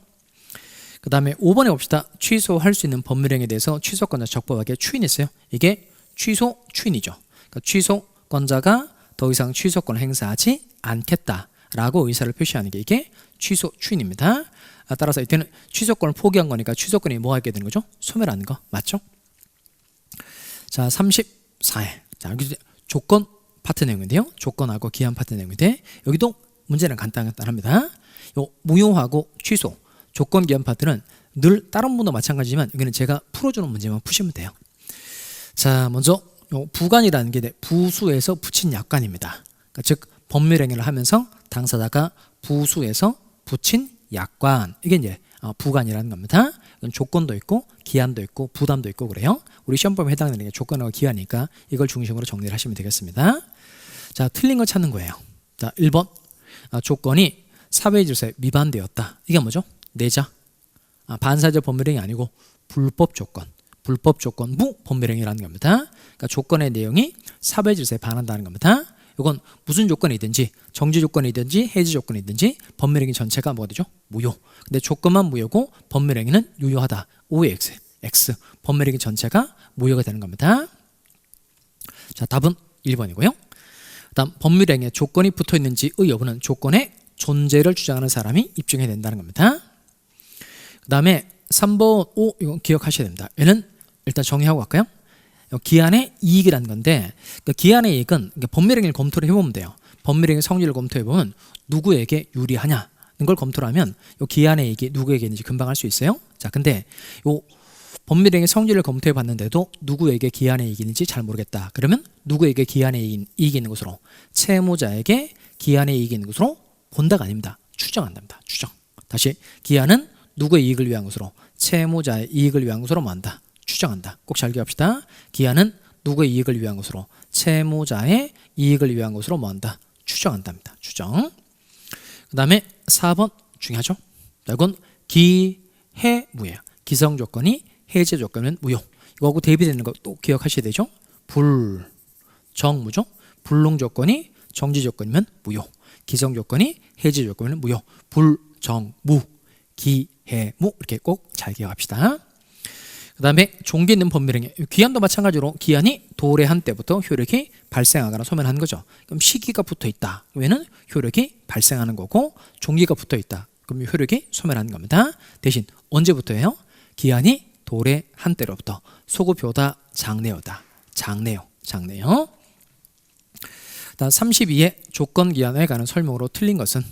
그 다음에 5번에 봅시다. 취소할 수 있는 법률행위에 대해서 취소권자 적법하게 추인이 있어요. 이게 취소 추인이죠. 그러니까 취소권자가 더 이상 취소권을 행사하지 않겠다라고 의사를 표시하는 게 이게 취소 추인입니다. 따라서 이때는 취소권을 포기한 거니까 취소권이 뭐 하게 되는 거죠? 소멸하는 거 맞죠? 자, 34회. 자, 여기 조건 파트 내용인데요. 조건하고 기한 파트 내용인데 여기도 문제는 간단합니다. 요 무효하고 취소, 조건 기한 파트는 늘 다른 분도 마찬가지지만 여기는 제가 풀어주는 문제만 푸시면 돼요. 자, 먼저 요 부관이라는 게 부수에서 붙인 약관입니다. 그러니까 즉 법률행위를 하면서 당사자가 부수에서 붙인 약관, 이게 이제 부관이라는 겁니다. 이건 조건도 있고 기한도 있고 부담도 있고 그래요. 우리 시험범위에 해당되는 게 조건하고 기한이니까 이걸 중심으로 정리를 하시면 되겠습니다. 자, 틀린 거 찾는 거예요. 자, 1번 조건이 사회질서에 위반되었다. 이게 뭐죠? 내자. 반사적 법률행위 아니고 불법 조건. 불법 조건부 법률행위라는 겁니다. 그러니까 조건의 내용이 사회질서에 반한다는 겁니다. 이건 무슨 조건이든지 정지 조건이든지 해지 조건이든지 법률행위 전체가 뭐가 되죠? 무효. 근데 조건만 무효고 법률행위는 유효하다. O의 X, X. 법률행위 전체가 무효가 되는 겁니다. 자, 답은 1번이고요. 다음 법률행위에 조건이 붙어있는지의 여부는 조건의 존재를 주장하는 사람이 입증해야 된다는 겁니다. 그 다음에 3번 5 이거 기억하셔야 됩니다. 얘는 일단 정의하고 갈까요? 기한의 이익이라는 건데 그 기한의 이익은 법률행위를 검토를 해보면 돼요. 법률행위 성질을 검토해보면 누구에게 유리하냐는 걸 검토를 하면 이 기한의 이익이 누구에게 있는지 금방 알 수 있어요. 자, 근데 이 법률행위 성질을 검토해봤는데도 누구에게 기한의 이익이 있는지 잘 모르겠다. 그러면 누구에게 기한의 이익이 있는 것으로 채무자에게 기한의 이익이 있는 것으로 본다가 아닙니다. 추정한답니다. 추정. 다시 기한은 누구의 이익을 위한 것으로 채무자의 이익을 위한 것으로 뭐한다? 추정한다. 꼭 잘 기억합시다. 기한은 누구의 이익을 위한 것으로 채무자의 이익을 위한 것으로 뭐한다? 추정한답니다. 추정. 그 다음에 4번 중요하죠. 이건 기해무예요. 기성 조건이 해제 조건은 무효. 이거하고 대비되는 거 또 기억하셔야 되죠. 불정무죠. 불능 조건이 정지 조건이면 무효. 기성 조건이 해제 조건이면 무효. 불정무, 기해무 이렇게 꼭 잘 기억합시다. 그 다음에 종기 있는 법률행위, 기한도 마찬가지로 기한이 도래한 때부터 효력이 발생하거나 소멸하는 거죠. 그럼 시기가 붙어있다. 그러면 효력이 발생하는 거고 종기가 붙어있다. 그럼 효력이 소멸하는 겁니다. 대신 언제부터예요? 기한이 도래한 때로부터 소급효다 장래효다. 장래요. 다음 32의 조건 기한에 관한 설명으로 틀린 것은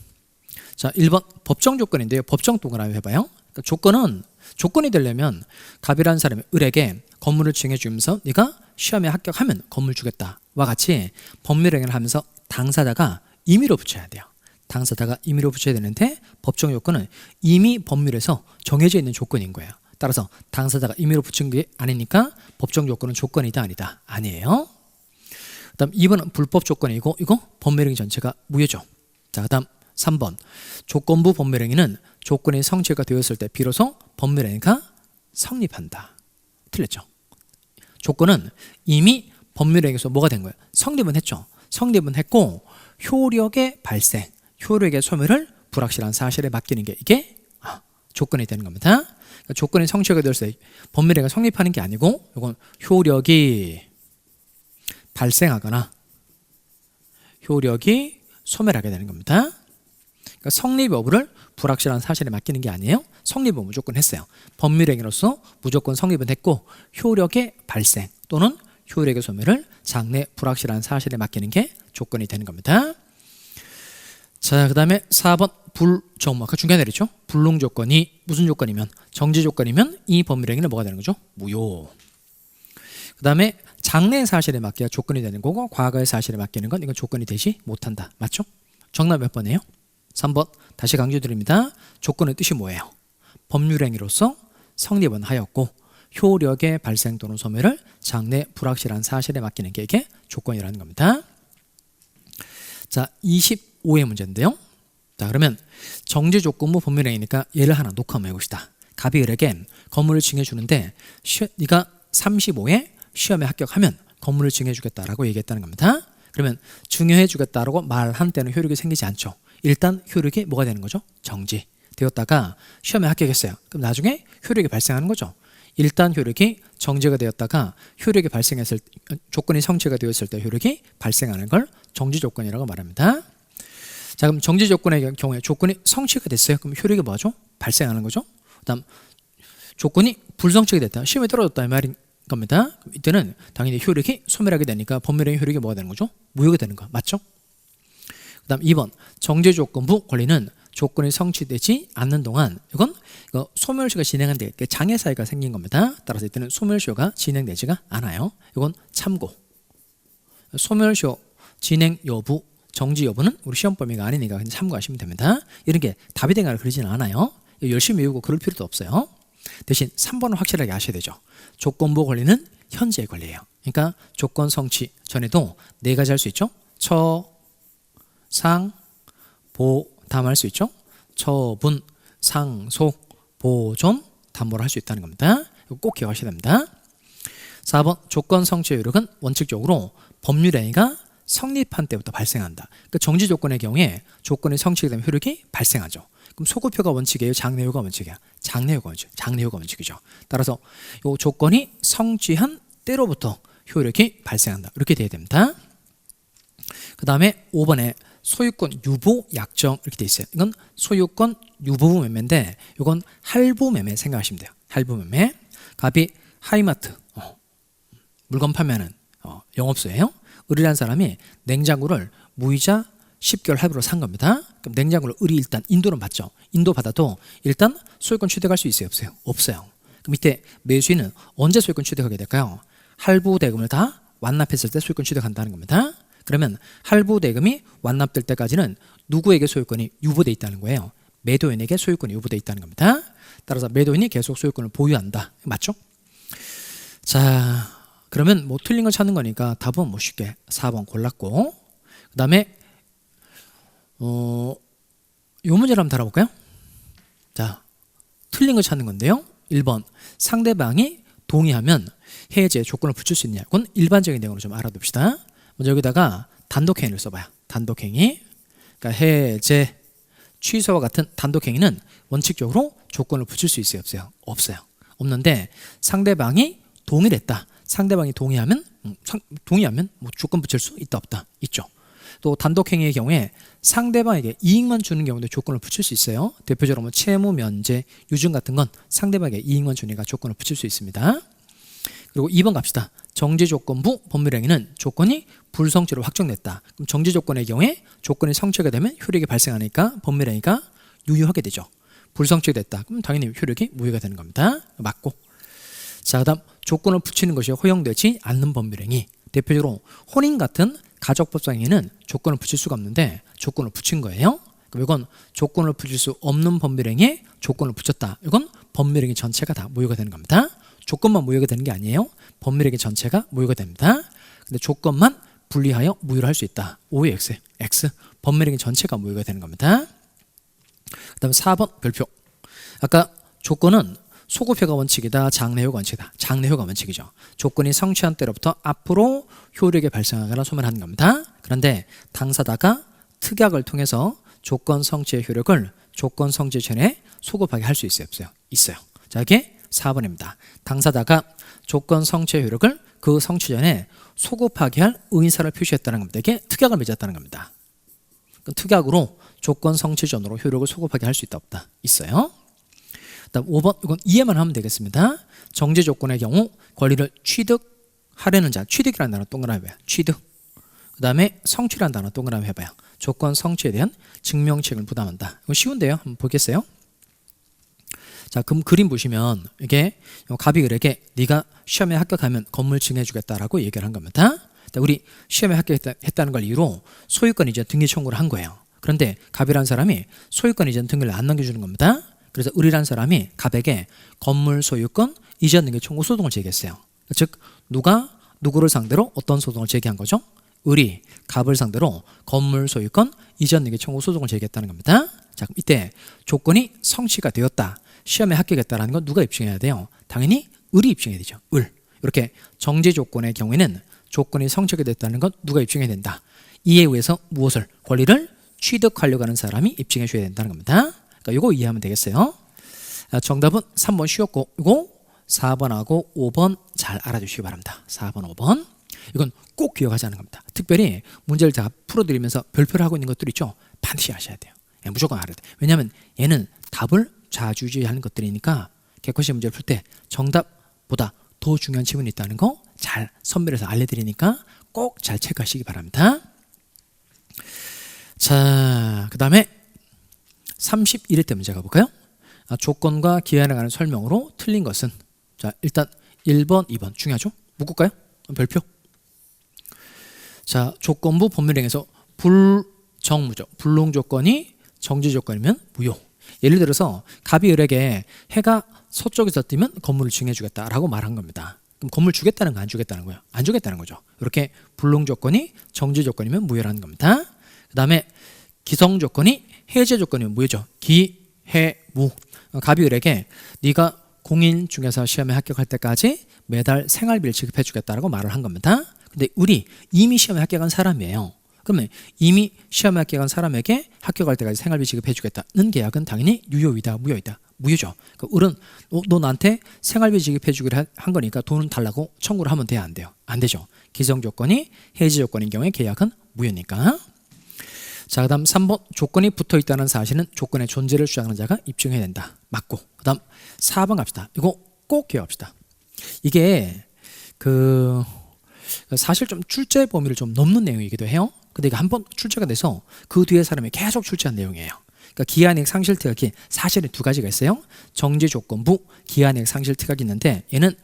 자 1번 법정 조건인데요. 법정 동그라미 해봐요. 그러니까 조건이 되려면 갑이라는 사람이 을에게 건물을 증해 주면서 네가 시험에 합격하면 건물 주겠다와 같이 법률행위를 하면서 당사자가 임의로 붙여야 돼요. 당사자가 임의로 붙여야 되는데 법정 조건은 이미 법률에서 정해져 있는 조건인 거예요. 따라서 당사자가 임의로 붙인 게 아니니까 법정 조건은 조건이다 아니다? 아니에요. 그 다음 2번은 불법 조건이고 이거 법률행위 전체가 무효죠. 자, 그 다음 3번 조건부 법률행위는 조건이 성취가 되었을 때 비로소 법률행위가 성립한다. 틀렸죠. 조건은 이미 법률행위에서 뭐가 된 거예요? 성립은 했죠. 성립은 했고 효력의 발생, 효력의 소멸을 불확실한 사실에 맡기는 게 이게 조건이 되는 겁니다. 그러니까 조건이 성취가 되었을 때 법률행위가 성립하는 게 아니고 이건 효력이 발생하거나 효력이 소멸하게 되는 겁니다. 그러니까 성립 여부를 불확실한 사실에 맡기는 게 아니에요. 성립은 무조건 했어요. 법률행위로서 무조건 성립은 했고 효력의 발생 또는 효력의 소멸을 장래 불확실한 사실에 맡기는 게 조건이 되는 겁니다. 자, 그 다음에 4번 불정무. 아까 중간에 내렸죠. 불능 조건이 무슨 조건이면 정지 조건이면 이 법률행위는 뭐가 되는 거죠? 무효. 그 다음에 장래의 사실에 맡겨야 조건이 되는 거고 과거의 사실에 맡기는 건 이건 조건이 되지 못한다. 맞죠? 정답 몇 번이에요? 3번. 다시 강조드립니다. 조건의 뜻이 뭐예요? 법률행위로서 성립은 하였고 효력의 발생 또는 소멸을 장래 불확실한 사실에 맡기는 게 이게 조건이라는 겁니다. 자, 25의 문제인데요. 자, 그러면 정지 조건부 법률행위니까 예를 하나 놓고 한번 해봅시다. 갑이 을에게 건물을 증해 주는데 네가 35에 시험에 합격하면 건물을 증여해주겠다라고 얘기했다는 겁니다. 그러면 증여해주겠다라고 말한 때는 효력이 생기지 않죠. 일단 효력이 뭐가 되는 거죠? 정지되었다가 시험에 합격했어요. 그럼 나중에 효력이 발생하는 거죠. 일단 효력이 정지가 되었다가 효력이 발생했을 조건이 성취가 되었을 때 효력이 발생하는 걸 정지 조건이라고 말합니다. 자, 그럼 정지 조건의 경우에 조건이 성취가 됐어요. 그럼 효력이 뭐죠? 발생하는 거죠. 그다음 조건이 불성취가 됐다. 시험에 떨어졌다 이 말인 겁니다. 이때는 당연히 효력이 소멸하게 되니까 법률행위 효력이 뭐가 되는 거죠? 무효가 되는 거 맞죠? 그다음 2번 정지 조건부 권리는 조건이 성취되지 않는 동안 이건 소멸시효가 진행한데 장애 사유가 생긴 겁니다. 따라서 이때는 소멸시효가 진행되지가 않아요. 이건 참고. 소멸시효 진행 여부, 정지 여부는 우리 시험 범위가 아니니까 그냥 참고하시면 됩니다. 이런 게 답이 된가를 그리지는 않아요. 열심히 외우고 그럴 필요도 없어요. 대신 3번은 확실하게 아셔야 되죠. 조건부 권리는 현재의 권리예요. 그러니까 조건 성취 전에도 네 가지 할 수 있죠. 처, 상, 보, 담할 수 있죠. 처분, 상속, 보존, 담보를 할 수 있다는 겁니다. 이거 꼭 기억하셔야 됩니다. 4번 조건 성취의 효력은 원칙적으로 법률행위가 성립한 때부터 발생한다. 그러니까 정지 조건의 경우에 조건이 성취가 되면 효력이 발생하죠. 그럼 소급효가 원칙이에요? 장래효가 원칙이야? 장래효가 원칙. 장래효가 원칙이죠. 따라서 이 조건이 성취한 때로부터 효력이 발생한다. 이렇게 돼야 됩니다. 그 다음에 5번에 소유권 유보 약정 이렇게 돼 있어요. 이건 소유권 유보 매매인데 이건 할부 매매 생각하시면 돼요. 할부 매매. 갑이 하이마트 물건 판매하는 영업소예요. 을이라는 사람이 냉장고를 무이자 10개월 할부로 산 겁니다. 그럼 냉장고를 을이 일단 인도는 받죠. 인도 받아도 일단 소유권 취득할 수 있어요? 없어요? 없어요. 그럼 이때 매수인은 언제 소유권 취득하게 될까요? 할부 대금을 다 완납했을 때 소유권 취득한다는 겁니다. 그러면 할부 대금이 완납될 때까지는 누구에게 소유권이 유보돼 있다는 거예요? 매도인에게 소유권이 유보돼 있다는 겁니다. 따라서 매도인이 계속 소유권을 보유한다. 맞죠? 자, 그러면 뭐 틀린 걸 찾는 거니까 답은 뭐 쉽게 4번 골랐고, 그 다음에 요 문제를 한번 다뤄볼까요? 자, 틀린 걸 찾는 건데요. 1번 상대방이 동의하면 해제 조건을 붙일 수 있느냐. 그건 일반적인 내용으로 좀 알아둡시다. 먼저 여기다가 단독행위를 써봐요. 단독행위. 그러니까 해제, 취소와 같은 단독행위는 원칙적으로 조건을 붙일 수 있어요? 없어요? 없어요. 없는데 상대방이 동의를 했다. 상대방이 동의하면 뭐 조건 붙일 수 있다 없다? 있죠. 또 단독행위의 경우에 상대방에게 이익만 주는 경우도 조건을 붙일 수 있어요. 대표적으로 뭐 채무 면제, 유증 같은 건 상대방에게 이익만 주니까 조건을 붙일 수 있습니다. 그리고 2번 갑시다. 정지 조건부 법률행위는 조건이 불성취로 확정됐다. 그럼 정지 조건의 경우에 조건이 성취가 되면 효력이 발생하니까 법률행위가 유효하게 되죠. 불성취가 됐다. 그럼 당연히 효력이 무효가 되는 겁니다. 맞고. 자, 그다음 조건을 붙이는 것이 허용되지 않는 법률행위. 대표적으로 혼인 같은 가족법상행위는 조건을 붙일 수가 없는데 조건을 붙인 거예요. 그럼 이건 조건을 붙일 수 없는 법률행위에 조건을 붙였다. 이건 법률행위 전체가 다 무효가 되는 겁니다. 조건만 무효가 되는 게 아니에요. 법률행위 전체가 무효가 됩니다. 근데 조건만 분리하여 무효를 할 수 있다. O의 X, X. 법률행위 전체가 무효가 되는 겁니다. 그 다음에 4번 별표. 아까 조건은 소급효가 원칙이다. 장래효가 원칙이다. 장래효가 원칙이죠. 조건이 성취한 때로부터 앞으로 효력이 발생하거나 소멸하는 겁니다. 그런데 당사자가 특약을 통해서 조건 성취의 효력을 조건 성취 전에 소급하게 할 수 있어요? 없어요? 있어요. 자, 이게 4번입니다. 당사자가 조건 성취의 효력을 그 성취 전에 소급하게 할 의사를 표시했다는 겁니다. 이게 특약을 맺었다는 겁니다. 특약으로 조건 성취 전으로 효력을 소급하게 할 수 있다 없다? 있어요. 그다음 5번 이건 이해만 하면 되겠습니다. 정지 조건의 경우 권리를 취득하려는 자, 취득이라는 단어 동그라미 해봐요. 취득. 그 다음에 성취라는 단어 동그라미 해봐요. 조건 성취에 대한 증명 책임을 부담한다. 이거 쉬운데요. 한번 보겠어요. 자, 그럼 그림 보시면 이게 갑이 을에게 네가 시험에 합격하면 건물 증여해주겠다라고 얘기를 한 겁니다. 우리 시험에 합격했다는 걸 이유로 소유권 이전 등기 청구를 한 거예요. 그런데 갑이라는 사람이 소유권 이전 등기를 안 넘겨주는 겁니다. 그래서 을이라는 사람이 갑에게 건물 소유권 이전 등기 청구 소송을 제기했어요. 즉 누가 누구를 상대로 어떤 소송을 제기한 거죠? 을이 갑을 상대로 건물 소유권 이전 등기 청구 소송을 제기했다는 겁니다. 자, 그럼 이때 조건이 성취가 되었다. 시험에 합격했다라는 건 누가 입증해야 돼요? 당연히 을이 입증해야 되죠. 을. 이렇게 정지 조건의 경우에는 조건이 성취가 됐다는 건 누가 입증해야 된다. 이에 의해서 무엇을 권리를 취득하려고 하는 사람이 입증해 줘야 된다는 겁니다. 그러니까 이거 이해하면 되겠어요. 정답은 3번 쉬웠고 이거 4번하고 5번 잘 알아주시기 바랍니다. 4번, 5번 이건 꼭 기억하자는 겁니다. 특별히 문제를 다 풀어드리면서 별표를 하고 있는 것들 있죠. 반드시 아셔야 돼요. 무조건 알아야 돼요. 왜냐하면 얘는 답을 좌지우지하는 것들이니까 객관식 문제를 풀 때 정답보다 더 중요한 지문이 있다는 거 잘 선별해서 알려드리니까 꼭 잘 체크하시기 바랍니다. 자, 그 다음에 31회 문제 가볼까요? 조건과 기한에 관한 설명으로 틀린 것은, 자 일단 1번, 2번 중요하죠? 묶을까요? 별표. 자, 조건부 법률행에서 불정무죠. 불능 조건이 정지 조건이면 무효. 예를 들어서 갑이 을에게 해가 서쪽에서 뜨면 건물을 증해주겠다라고 말한 겁니다. 그럼 건물 주겠다는 거 안 주겠다는 거예요? 안 주겠다는 거죠. 이렇게 불능 조건이 정지 조건이면 무효라는 겁니다. 그 다음에 기성 조건이 해제 조건이면 무효죠. 기, 해, 무. 갑이 을에게 네가 공인 중개사 시험에 합격할 때까지 매달 생활비를 지급해 주겠다라고 말을 한 겁니다. 근데 을이 이미 시험에 합격한 사람이에요. 그러면 이미 시험에 합격한 사람에게 합격할 때까지 생활비 지급해 주겠다는 계약은 당연히 유효이다, 무효이다? 무효죠. 그러니까 을은 너 나한테 생활비 지급해 주기로 한 거니까 돈은 달라고 청구를 하면 돼요, 안 돼요? 안 되죠. 기성 조건이 해지 조건인 경우에 계약은 무효니까. 자, 그 다음 3번 조건이 붙어 있다는 사실은 조건의 존재를 주장하는 자가 입증해야 된다. 맞고. 그 다음 4번 갑시다. 이거 꼭 기억합시다. 이게 사실 좀 출제 범위를 좀 넘는 내용이기도 해요. 근데 이게 한번 출제가 돼서 그 뒤에 사람이 계속 출제한 내용이에요. 그러니까 기한이익 상실 특약이 사실은 두 가지가 있어요. 정지 조건부 기한이익 상실 특약이 있는데 얘는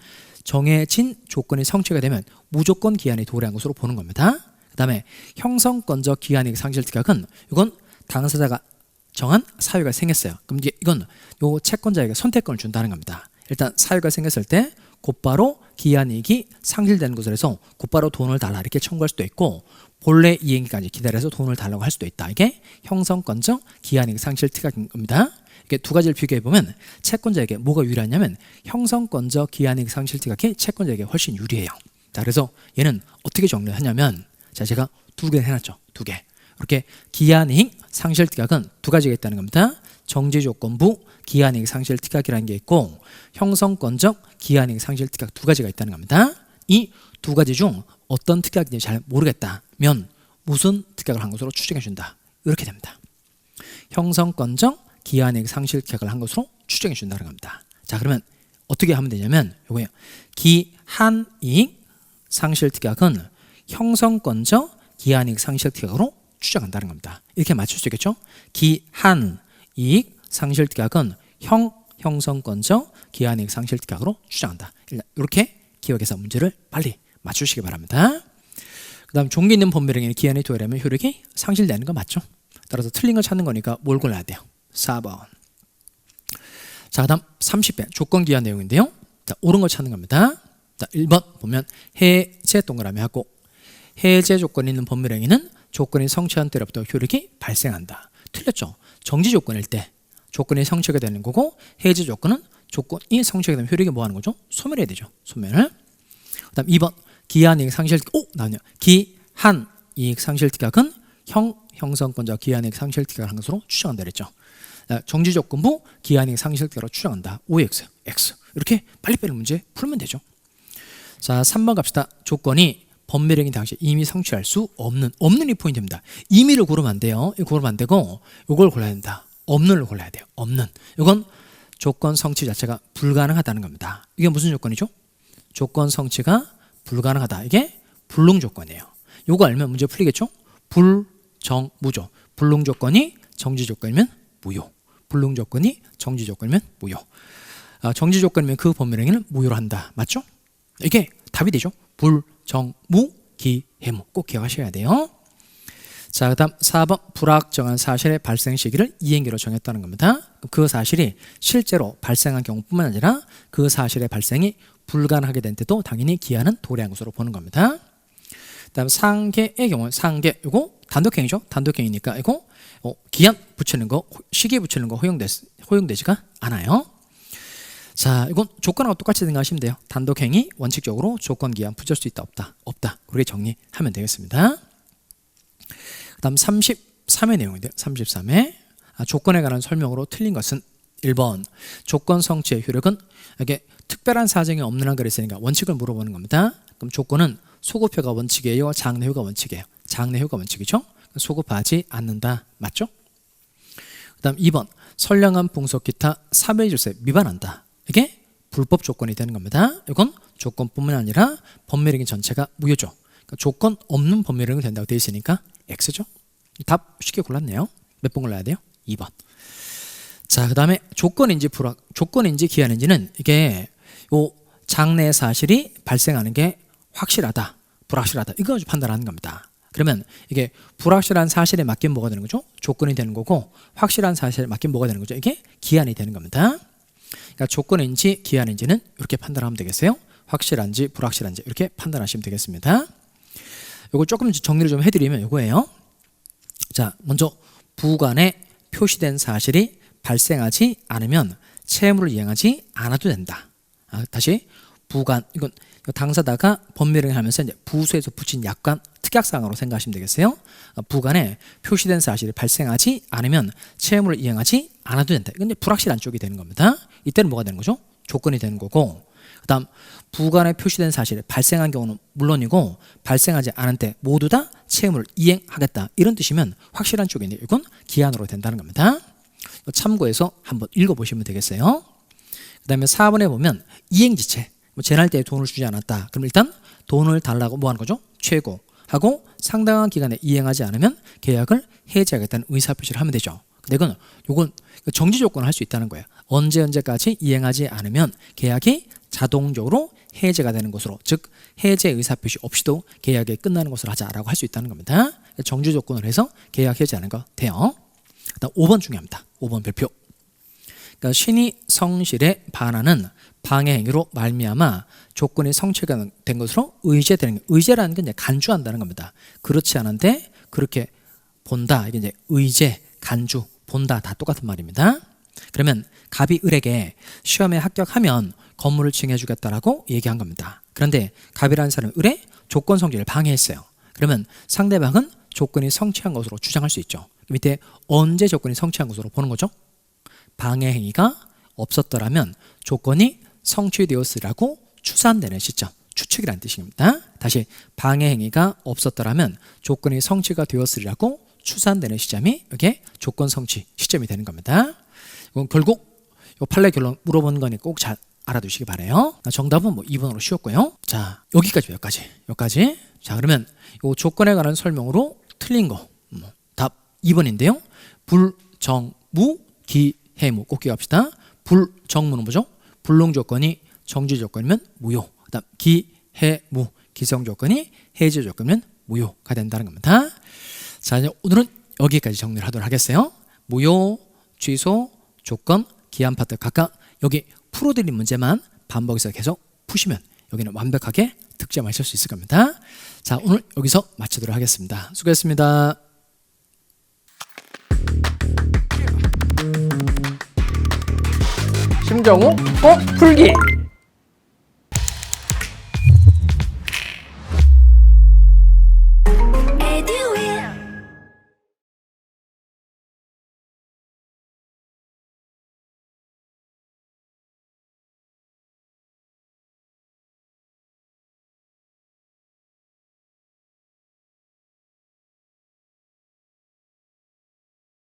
정해진 조건이 성취가 되면 무조건 기한이 도래한 것으로 보는 겁니다. 그 다음에 형성권적 기한이익 상실 특약은 이건 당사자가 정한 사유가 생겼어요. 그럼 이건 요 채권자에게 선택권을 준다는 겁니다. 일단 사유가 생겼을 때 곧바로 기한이익이 상실되는 것을 해서 곧바로 돈을 달라 이렇게 청구할 수도 있고 본래 이행기까지 기다려서 돈을 달라고 할 수도 있다. 이게 형성권적 기한이익 상실 특약인 겁니다. 이게 두 가지를 비교해보면 채권자에게 뭐가 유리하냐면 형성권적 기한이익 상실 특약이 채권자에게 훨씬 유리해요. 자, 그래서 얘는 어떻게 정리하냐면 자, 제가 두 개 해놨죠. 두 개. 이렇게 기한이익 상실 특약은 두 가지가 있다는 겁니다. 정지조건부 기한이익 상실 특약이라는 게 있고 형성권적 기한이익 상실 특약 두 가지가 있다는 겁니다. 이 두 가지 중 어떤 특약인지 잘 모르겠다면 무슨 특약을 한 것으로 추정해 준다. 이렇게 됩니다. 형성권적 기한이익 상실 특약을 한 것으로 추정해 준다는 겁니다. 자, 그러면 어떻게 하면 되냐면 요거예요. 기한이익 상실 특약은 형성권적 기한이익 상실 특약으로 추정한다는 겁니다. 이렇게 맞출 수 있겠죠? 기한이익 상실 특약은 형성권적 기한이익 상실 특약으로 추정한다. 이렇게 기억해서 문제를 빨리 맞추시기 바랍니다. 그 다음 종기 있는 법률행위는 기한이 도래하면 효력이 상실되는 거 맞죠? 따라서 틀린 걸 찾는 거니까 뭘 골라야 돼요? 4번. 자, 그 다음 30회 조건기한 내용인데요. 자, 옳은 걸 찾는 겁니다. 자, 1번 보면 해제 동그라미 하고 해제 조건이 있는 법률행위는 조건이 성취한 때로부터 효력이 발생한다. 틀렸죠? 정지 조건일 때 조건이 성취가 되는 거고 해제 조건은 조건이 성취가 되면 효력이 뭐 하는 거죠? 소멸해야 되죠. 소멸을. 그 다음 2번 기한이익 상실 나왔네요. 기한이익 상실 특약은 형성권적 기한이익 상실 특약을 한 것으로 추정한다 그랬죠. 정지 조건부 기한이익 상실 특약으로 추정한다. OX, X 이렇게 빨리빨리 문제 풀면 되죠. 자, 3번 갑시다. 조건이 법률행위 당시 이미 성취할 수 없는 이 포인트입니다. 이미를 고르면 안 돼요. 이거 고르면 안 되고 이걸 골라야 된다. 없는을 골라야 돼요. 없는. 이건 조건 성취 자체가 불가능하다는 겁니다. 이게 무슨 조건이죠? 조건 성취가 불가능하다. 이게 불능 조건이에요. 이거 알면 문제 풀리겠죠? 불정무죠. 불능 조건이 정지 조건이면 무효. 불능 조건이 정지 조건이면 무효. 정지 조건이면 그 법률행위는 무효로 한다. 맞죠? 이게 답이 되죠. 불정무 기해무 꼭 기억하셔야 돼요. 자, 그 다음 4번 불확정한 사실의 발생 시기를 이행기로 정했다는 겁니다. 그 사실이 실제로 발생한 경우뿐만 아니라 그 사실의 발생이 불가능하게 된 때도 당연히 기한은 도래한 것으로 보는 겁니다. 그 다음 상계의 경우 상계 이거 단독행위죠. 단독행위니까 이거 기한 붙이는 거 시기에 붙이는 거 허용되지가 않아요. 자, 이건 조건하고 똑같이 생각하시면 돼요. 단독행위 원칙적으로 조건 기한 붙일 수 있다 없다 없다. 그렇게 정리하면 되겠습니다. 그다음 33회 내용인데요. 33회 조건에 관한 설명으로 틀린 것은 1번 조건 성취의 효력은 이게 특별한 사정이 없는 한 그랬으니까 원칙을 물어보는 겁니다. 그럼 조건은 소급효가 원칙이에요, 장래효가 원칙이에요? 장래효가 원칙이죠. 소급하지 않는다. 맞죠? 그 다음 2번 선량한 풍속 기타 사회 질서에 위반한다. 이게 불법 조건이 되는 겁니다. 이건 조건뿐만 아니라 법률행위 전체가 무효죠. 그러니까 조건 없는 법률행위 된다고 되어 있으니까 X죠. 답 쉽게 골랐네요. 몇 번 골라야 돼요? 2번. 자, 그 다음에 조건인지 조건인지 기한인지는 이게 요 장래 사실이 발생하는 게 확실하다, 불확실하다 이거 가지고 판단하는 겁니다. 그러면 이게 불확실한 사실에 맡기면 뭐가 되는 거죠? 조건이 되는 거고 확실한 사실에 맡기면 뭐가 되는 거죠? 이게 기한이 되는 겁니다. 그러니까 조건인지 기한인지는 이렇게 판단하면 되겠어요. 확실한지 불확실한지 이렇게 판단하시면 되겠습니다. 이거 조금 정리를 좀 해드리면 이거예요. 자, 먼저 부관에 표시된 사실이 발생하지 않으면 채무를 이행하지 않아도 된다. 다시 부관 이건 당사자가 법률행위를 하면서 이제 부수에서 붙인 약관 특약사항으로 생각하시면 되겠어요. 부관에 표시된 사실이 발생하지 않으면 채무를 이행하지 않아도 된다. 이건 이제 불확실한 쪽이 되는 겁니다. 이때는 뭐가 되는 거죠? 조건이 되는 거고, 그다음 부관에 표시된 사실이 발생한 경우는 물론이고 발생하지 않은 때 모두 다 채무를 이행하겠다 이런 뜻이면 확실한 쪽인데 이건 기한으로 된다는 겁니다. 참고해서 한번 읽어보시면 되겠어요. 그 다음에 4번에 보면 이행지체 재날 때 돈을 주지 않았다. 그럼 일단 돈을 달라고 뭐 하는 거죠? 최고 하고 상당한 기간에 이행하지 않으면 계약을 해지하겠다는 의사표시를 하면 되죠. 근데 이건 정지 조건을 할 수 있다는 거예요. 언제까지 이행하지 않으면 계약이 자동적으로 해제가 되는 것으로, 즉 해제 의사표시 없이도 계약이 끝나는 것으로 하자라고 할 수 있다는 겁니다. 정지 조건을 해서 계약 해지하는 거 돼요. 그다음 5번 중요합니다. 5번 별표. 그러니까 신의 성실에 반하는 방해 행위로 말미암아 조건이 성취가 된 것으로 의제되는 거. 의제라는 게 이제 간주한다는 겁니다. 그렇지 않은데 그렇게 본다. 이게 이제 의제, 간주, 본다 다 똑같은 말입니다. 그러면 갑이 을에게 시험에 합격하면 건물을 증여해주겠다라고 얘기한 겁니다. 그런데 갑이라는 사람은 을의 조건 성취를 방해했어요. 그러면 상대방은 조건이 성취한 것으로 주장할 수 있죠. 밑에 언제 조건이 성취한 것으로 보는 거죠? 방해 행위가 없었더라면 조건이 성취되었으리라고 추산되는 시점, 추측이라는 뜻입니다. 다시 방해 행위가 없었더라면 조건이 성취가 되었으리라고 추산되는 시점이 이게 조건 성취 시점이 되는 겁니다. 이건 결국 이 판례 결론 물어보는 거니까 꼭 잘 알아두시기 바래요. 정답은 뭐 2번으로 쉬웠고요. 자, 여기까지. 자, 그러면 이 조건에 관한 설명으로 틀린 거 답 2번인데요. 불정무 기해무 꼭 기억합시다. 불정무는 뭐죠? 불능 조건이 정지 조건이면 무효. 그다음 기해무 기성 조건이 해제 조건이면 무효가 된다는 겁니다. 자, 이제 오늘은 여기까지 정리를 하도록 하겠어요. 무효, 취소, 조건, 기한 파트 각각 여기 풀어드린 문제만 반복해서 계속 푸시면 여기는 완벽하게 득점하실 수 있을 겁니다. 자, 오늘 여기서 마치도록 하겠습니다. 수고했습니다. 심정우 풀기.